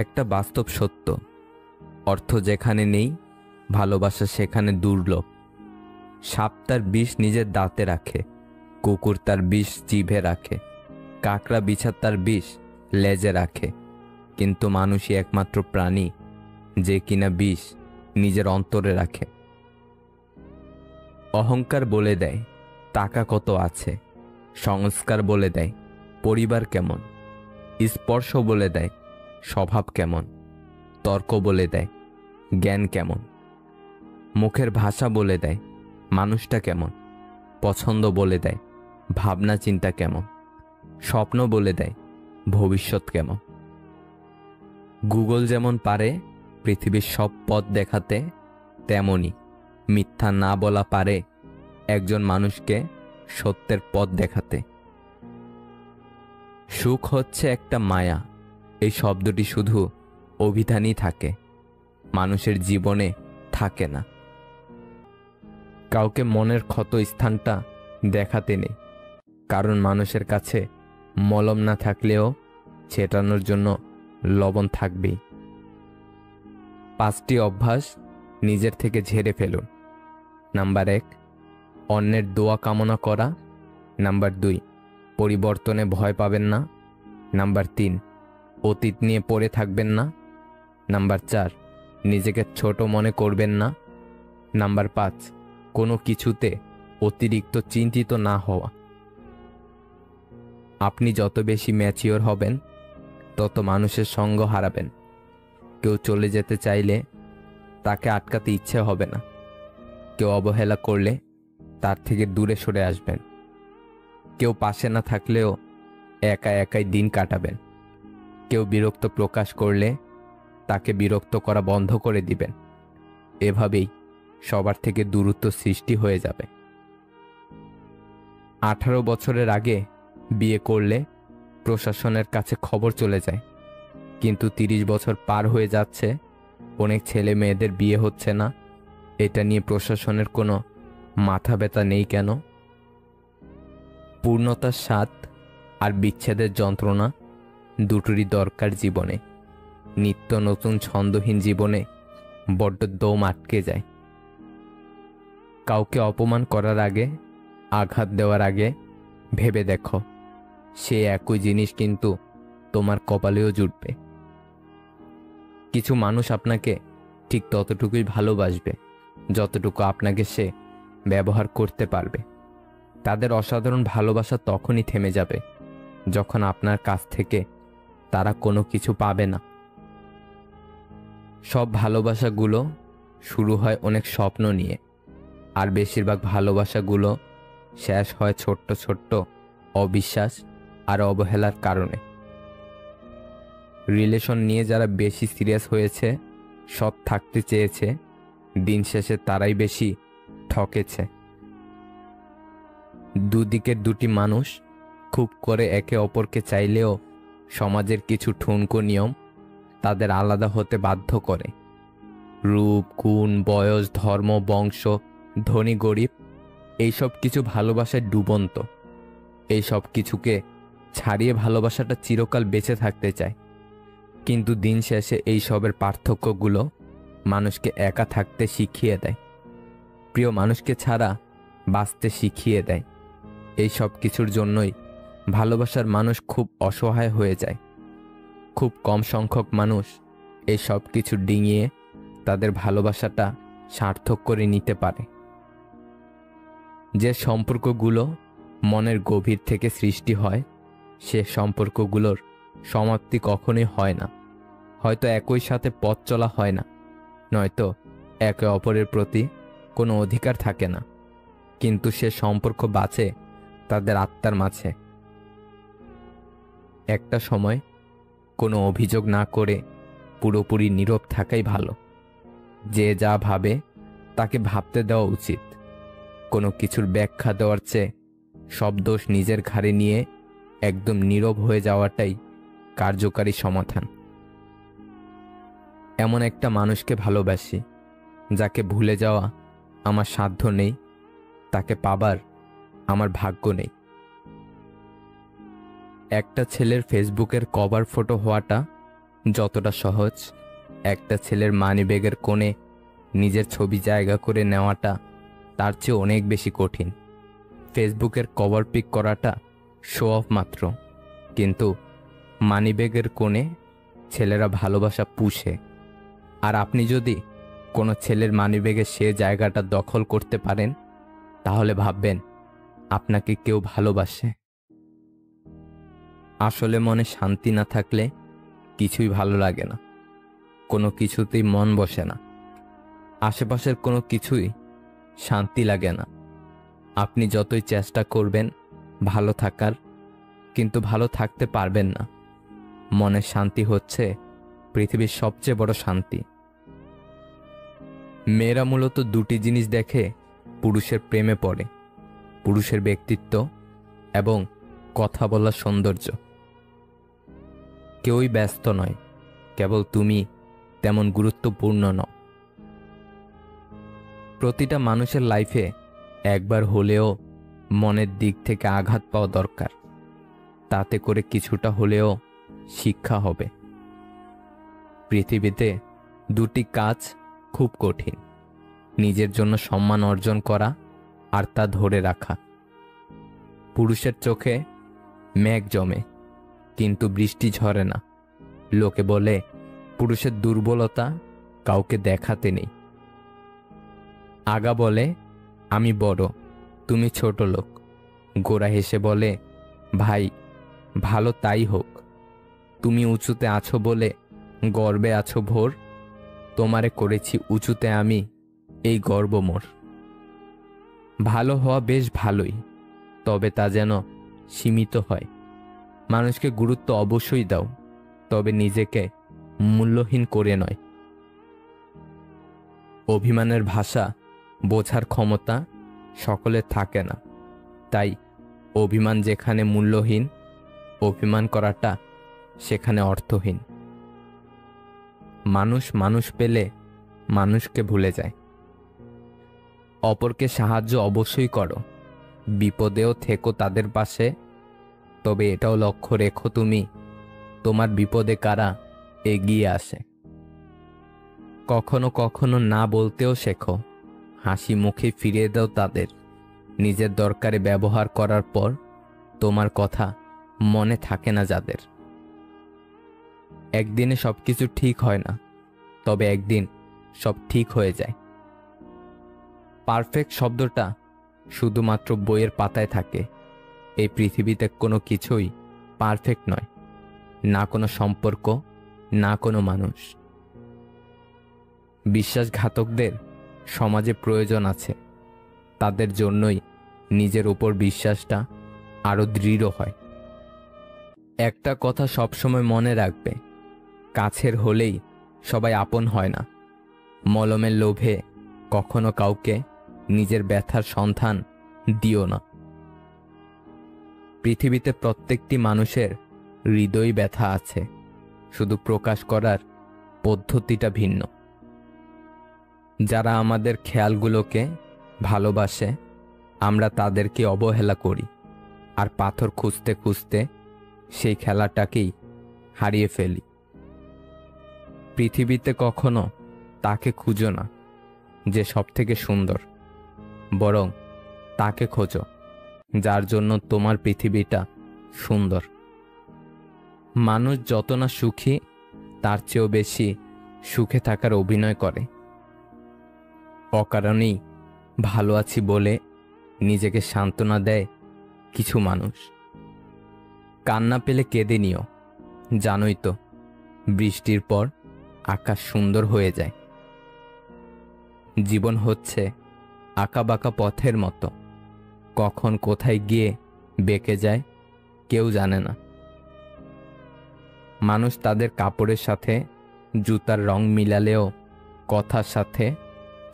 একটা বাস্তব সত্য, অর্থ যেখানে নেই, ভালোবাসা সেখানে দুর্লভ। সাপ তার বিষ নিজের দাঁতে রাখে, কুকুর তার বিষ জিভে রাখে, কাকড়া বিছা তার বিষ লেজে রাখে, কিন্তু মানুষই একমাত্র প্রাণী যে কিনা বিষ নিজের অন্তরে রাখে। অহংকার বলে দেয় টাকা কত আছে, সংস্কার বলে দেয় পরিবার কেমন, স্পর্শ বলে দেয় স্বভাব কেমন, তর্ক বলে দেয় জ্ঞান কেমন, মুখের ভাষা বলে দেয় মানুষটা কেমন, পছন্দ বলে দেয় ভাবনা চিন্তা কেমন, স্বপ্ন বলে দেয় ভবিষ্যৎ কেমন। গুগল যেমন পারে পৃথিবীর সব পথ দেখাতে, তেমনি মিথ্যা না বলা পারে একজন মানুষকে সত্যের পথ দেখাতে। সুখ হচ্ছে একটা মায়া, এই শব্দটি শুধু অভিধানই থাকে, মানুষের জীবনে থাকে না। কাউকে মনের ক্ষত স্থানটা দেখাতে নেই, কারণ মানুষের কাছে মলম না থাকলেও ছেটানোর জন্য লবণ থাকবেই। 5টি অভ্যাস নিজের থেকে ঝেড়ে ফেলুন। নাম্বার 1, অন্যের দোয়া কামনা করা। নাম্বার 2, পরিবর্তনে ভয় পাবেন না। নাম্বার 3, অতীত নিয়ে পড়ে থাকবেন না। নাম্বার 4, নিজেকে ছোট মনে করবেন না। নাম্বার 5, কোনো কিছুতে অতিরিক্ত চিন্তিত না হওয়া। আপনি যত বেশি ম্যাচিওর হবেন তত মানুষের সঙ্গ হারাবেন। কেউ চলে যেতে চাইলে তাকে আটকাতে ইচ্ছে হবে না, কেউ অবহেলা করলে তার থেকে দূরে সরে আসবেন, কেউ পাশে না থাকলেও একা একাই দিন কাটাবেন, কেউ বিরক্ত প্রকাশ করলে তাকে বিরক্ত করা বন্ধ করে দিবেন। এভাবেই সবার থেকে দূরত্ব সৃষ্টি হয়ে যাবে। 18 বছরের আগে বিয়ে করলে প্রশাসনের কাছে খবর চলে যায়, কিন্তু 30 বছর পার হয়ে যাচ্ছে, অনেক ছেলে মেয়েদের বিয়ে হচ্ছে না। এটা নিয়ে প্রশাসনের কোনো মাথা ব্যথা নেই কেন? পূর্ণতার স্বাদ আর বিচ্ছেদের যন্ত্রণা দুটোরই দরকার জীবনে। নিত্য নতুন ছন্দহীন জীবনে বড্ড দম আটকে যায়। কাউকে অপমান করার আগে, আঘাত দেওয়ার আগে ভেবে দেখো, সে একই জিনিস কিন্তু তোমার কপালেও জুটবে। কিছু মানুষ আপনাকে ঠিক ততটুকুই ভালোবাসবে যতটুকু আপনাকে সে ব্যবহার করতে পারবে। তাদের অসাধারণ ভালোবাসা তখনই থেমে যাবে যখন আপনার কাছ থেকে তারা কোনো কিছু পাবে না। সব ভালোবাসাগুলো শুরু হয় অনেক স্বপ্ন নিয়ে, আর বেশিরভাগ ভালোবাসাগুলো শেষ হয় ছোট্ট ছোট্ট অবিশ্বাস আর অবহেলার কারণে। রিলেশন নিয়ে যারা বেশি সিরিয়াস হয়েছে, সৎ থাকতে চেয়েছে, দিন শেষে তারাই বেশি ঠকেছে। দুদিকের দুটি মানুষ খুব করে একে অপরকে চাইলেও সমাজের কিছু ঠুনকো নিয়ম তাদের আলাদা হতে বাধ্য করে। রূপ, গুণ, বয়স, ধর্ম, বংশ, ধনী গরিব, এইসব কিছু ভালোবাসায় ডুবন্ত। এই সব কিছুকে ছাড়িয়ে ভালোবাসাটা চিরকাল বেঁচে থাকতে চায়, কিন্তু দিন শেষে এই সবের পার্থক্যগুলো মানুষকে একা থাকতে শিখিয়ে দেয়, প্রিয় মানুষকে ছাড়া বাঁচতে শিখিয়ে দেয়। এই সব কিছুর জন্যই ভালোবাসার মানুষ খুব অসহায় হয়ে যায়। খুব কম সংখ্যক মানুষ এই সব কিছু ডিঙিয়ে তাদের ভালোবাসাটা সার্থক করে নিতে পারে। যে সম্পর্কগুলো মনের গভীর থেকে সৃষ্টি হয়, সে সম্পর্কগুলোর সমাপ্তি কখনোই হয় না। হয়তো একই সাথে পথ চলা হয় না, নয়তো একে অপরের প্রতি কোনো অধিকার থাকে না, কিন্তু সে সম্পর্ক বাঁচে তাদের আত্মার মাঝে। একটা সময় কোনো অভিযোগ না করে পুরোপুরি নীরব থাকাই ভালো। যে যা ভাবে তাকে ভাবতে দেওয়া উচিত। কোনো কিছুর ব্যাখ্যা দেওয়ার চেয়ে সব দোষ নিজের ঘাড়ে নিয়ে একদম নীরব হয়ে যাওয়াটাই কার্যকারী সমাধান। এমন একটা মানুষকে ভালোবাসি যাকে ভুলে যাওয়া আমার সাধ্য নেই, তাকে পাবার আমার ভাগ্য নেই। একটা ছেলের ফেসবুকের কভার ফটো হওয়াটা যতটা সহজ, একটা ছেলের মানিব্যাগের কোণে নিজের ছবি জায়গা করে নেওয়াটা তার চেয়ে অনেক বেশি কঠিন। ফেসবুকের কভার পিক করাটা শো অফ মাত্র, কিন্তু মানিব্যাগের কোণে ছেলেরা ভালোবাসা পুষে। আর আপনি যদি কোনো ছেলের মানিব্যাগে সে জায়গাটা দখল করতে পারেন, তাহলে ভাববেন আপনাকে কেউ ভালোবাসে। আসলে মনে শান্তি না থাকলে কিছুই ভালো লাগে না, কোনো কিছুতেই মন বসে না, আশেপাশের কোনো কিছুই শান্তি লাগে না। আপনি যতই চেষ্টা করবেন ভালো থাকার, কিন্তু ভালো থাকতে পারবেন না। মনের শান্তি হচ্ছে পৃথিবীর সবচেয়ে বড় শান্তি। মেয়েরা মূলত দুটি জিনিস দেখে পুরুষের প্রেমে পড়ে: পুরুষের ব্যক্তিত্ব এবং কথা বলার সৌন্দর্য। কেউই ব্যস্ত নয়, কেবল তুমি তেমন গুরুত্বপূর্ণ নও। প্রতিটা মানুষের লাইফে একবার হলেও মনের দিক থেকে আঘাত পাওয়া দরকার, তাতে করে কিছুটা হলেও শিক্ষা হবে। পৃথিবীতে দুটি কাজ খুব কঠিন: নিজের জন্য সম্মান অর্জন করা আর তা ধরে রাখা। পুরুষের চোখে মেঘ জমে, কিন্তু বৃষ্টি ঝরে না। লোকে বলে পুরুষের দুর্বলতা কাউকে দেখাতে নেই। আগা বলে আমি বড়, তুমি ছোট লোক। গোরা হেসে বলে ভাই ভালো তাই হোক, তুমি উঁচুতে আছো বলে গর্বে আছো ভোর, তোমারে করেছি উঁচুতে আমি, এই গর্ব মোর। ভালো হওয়া বেশ ভালোই, তবে তা যেন সীমিত হয়। মানুষকে গুরুত্ব অবশ্যই দাও, তবে নিজেকে মূল্যহীন করে নয়। অভিমানের ভাষা বোঝার ক্ষমতা সকলের থাকে না, তাই অভিমান যেখানে মূল্যহীন, অভিমান করাটা সেখানে অর্থহীন। মানুষ মানুষ পেলে মানুষকে ভুলে যায়। অপরকে সাহায্য অবশ্যই করো, বিপদেও থেকো তাদের পাশে, তবে এটাও লক্ষ্য রেখো তুমি তোমার বিপদে কারা এগিয়ে আসে। কখনো কখনো না বলতেও শেখো, হাসি মুখে ফিরিয়ে দাও তাদের। নিজের দরকারে ব্যবহার করার পর তোমার কথা মনে থাকে না যাদের। একদিনে সবকিছু ঠিক হয় না, তবে একদিন সব ঠিক হয়ে যায়। পারফেক্ট শব্দটা শুধুমাত্র বইয়ের পাতায় থাকে। এই পৃথিবীতে কোনো কিছুই পারফেক্ট নয়, না কোনো সম্পর্ক, না কোনো মানুষ। বিশ্বাসঘাতকদের সমাজে প্রয়োজন আছে, তাদের জন্যই নিজের উপর বিশ্বাসটা আরো দৃঢ় হয়। একটা কথা সবসময় মনে রাখবে, কাছের হলেই সবাই আপন হয় না। মলমের লোভে কখনো কাউকে নিজের ব্যথার সন্ধান দিও না। পৃথিবীতে প্রত্যেকটি মানুষের হৃদয় ব্যথা আছে, শুধু প্রকাশ করার পদ্ধতিটা ভিন্ন। যারা আমাদের খেয়ালগুলোকে ভালোবাসে, আমরা তাদেরকে অবহেলা করি, আর পাথর খুঁজতে খুঁজতে সেই খেলাটাকেই হারিয়ে ফেলি। পৃথিবীতে কখনো তাকে খুঁজো না যে সবথেকে সুন্দর, বরং তাকে খোঁজো যার জন্য তোমার পৃথিবীটা সুন্দর। মানুষ যত না সুখী, তার চেয়েও বেশি সুখে থাকার অভিনয় করে। অকারণেই ভালো আছি বলে নিজেকে সান্ত্বনা দেয় কিছু মানুষ। কান্না পেলে কেঁদে নিও, জানোই তো বৃষ্টির পর আকাশ সুন্দর হয়ে যায়। জীবন হচ্ছে আঁকাবাঁকা পথের মতো, কখন কোথায় গিয়ে বেঁকে যায় কেউ জানে না। মানুষ তাদের কাপড়ের সাথে জুতার রং মিলালেও কথার সাথে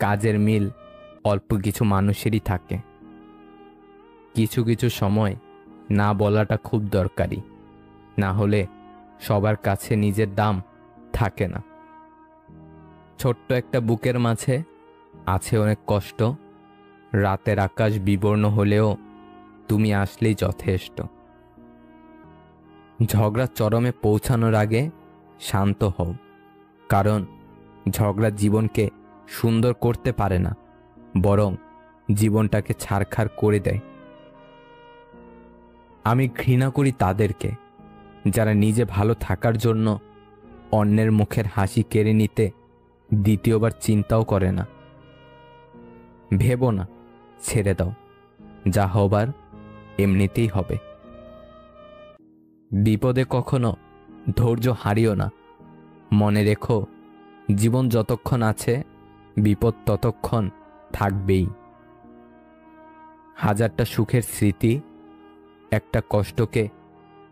কাজের মিল অল্প কিছু মানুষেরই থাকে। কিছু কিছু সময় না বলাটা খুব দরকারি, না হলে সবার কাছে নিজের দাম থাকে না। ছোট্ট একটা বুকের মাঝে আছে অনেক কষ্ট। রাতের আকাশ বিবর্ণ হলেও তুমি আসলেই যথেষ্ট। ঝগড়া চরমে পৌঁছানোর আগে শান্ত হও, কারণ ঝগড়া জীবনকে সুন্দর করতে পারে না, বরং জীবনটাকে ছারখার করে দেয়। আমি ঘৃণা করি তাদেরকে যারা নিজে ভালো থাকার জন্য অন্যের মুখের হাসি কেড়ে নিতে দ্বিতীয়বার চিন্তাও করে না। ভেবো না, ছেড়ে দাও, যা হবার এমনিতেই হবে। বিপদে কখনো ধৈর্য হারিও না। মনে রেখো, জীবন যতক্ষণ আছে বিপদ ততক্ষণ থাকবেই। হাজারটা সুখের স্মৃতি একটা কষ্টকে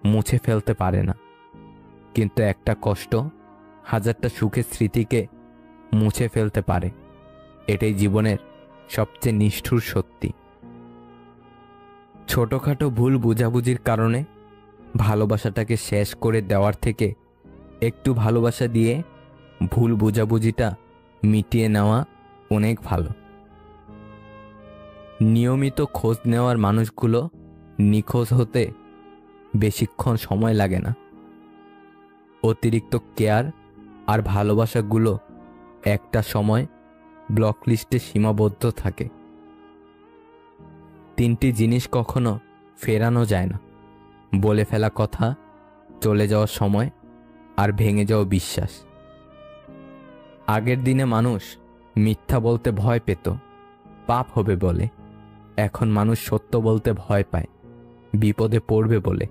মুছে ফেলতে পারে না, কিন্তু একটা কষ্ট হাজারটা সুখের স্মৃতিকে মুছে ফেলতে পারে। এটাই জীবনের সবচেয়ে নিষ্ঠুর সত্যি। ছোটখাটো ভুল বোঝাবুঝির কারণে ভালোবাসাটাকে শেষ করে দেওয়ার থেকে একটু ভালোবাসা দিয়ে ভুল বোঝাবুঝিটা মিটিয়ে নেওয়া অনেক ভালো। নিয়মিত খোঁজ নেওয়ার মানুষগুলো নিখোঁজ হতে বেশিক্ষণ সময় লাগে না। অতিরিক্ত কেয়ার আর ভালোবাসাগুলো একটা সময় ব্লক লিস্টে সীমাবদ্ধ থাকে। তিনটি জিনিস কখনো ফেরানো যায় না: বলে ফেলা কথা, চলে যাওয়ার সময়, আর ভেঙে যাওয়া বিশ্বাস। আগের দিনে মানুষ মিথ্যা বলতে ভয় পেত, পাপ হবে বলে। এখন মানুষ সত্য বলতে ভয় পায়, বিপদে পড়বে বলে।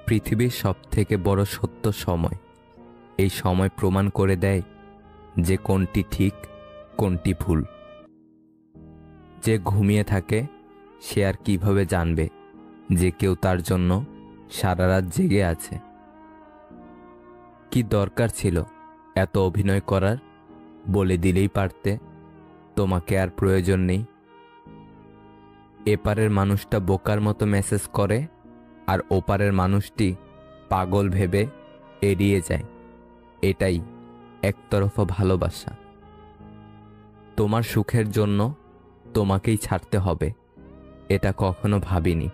পৃথিবীর সবথেকে বড় সত্য সময়। এই সময় প্রমাণ করে দেয় যে কোনটি ঠিক, কোনটি ভুল। যে ঘুমিয়ে থাকে সে আর কিভাবে জানবে যে কেউ তার জন্য সারা রাত জেগে আছে? কি দরকার ছিল এত অভিনয় করার? বলে দিলেই পারতে তোমাকে আর প্রয়োজন নেই। এপারের মানুষটা বোকার মতো মেসেজ করে, আর ওপারের মানুষটি পাগল ভেবে এড়িয়ে যায়। এটাই একতরফা ভালোবাসা। তোমার সুখের জন্য তোমাকেই ছাড়তে হবে, এটা কখনো ভাবিনি।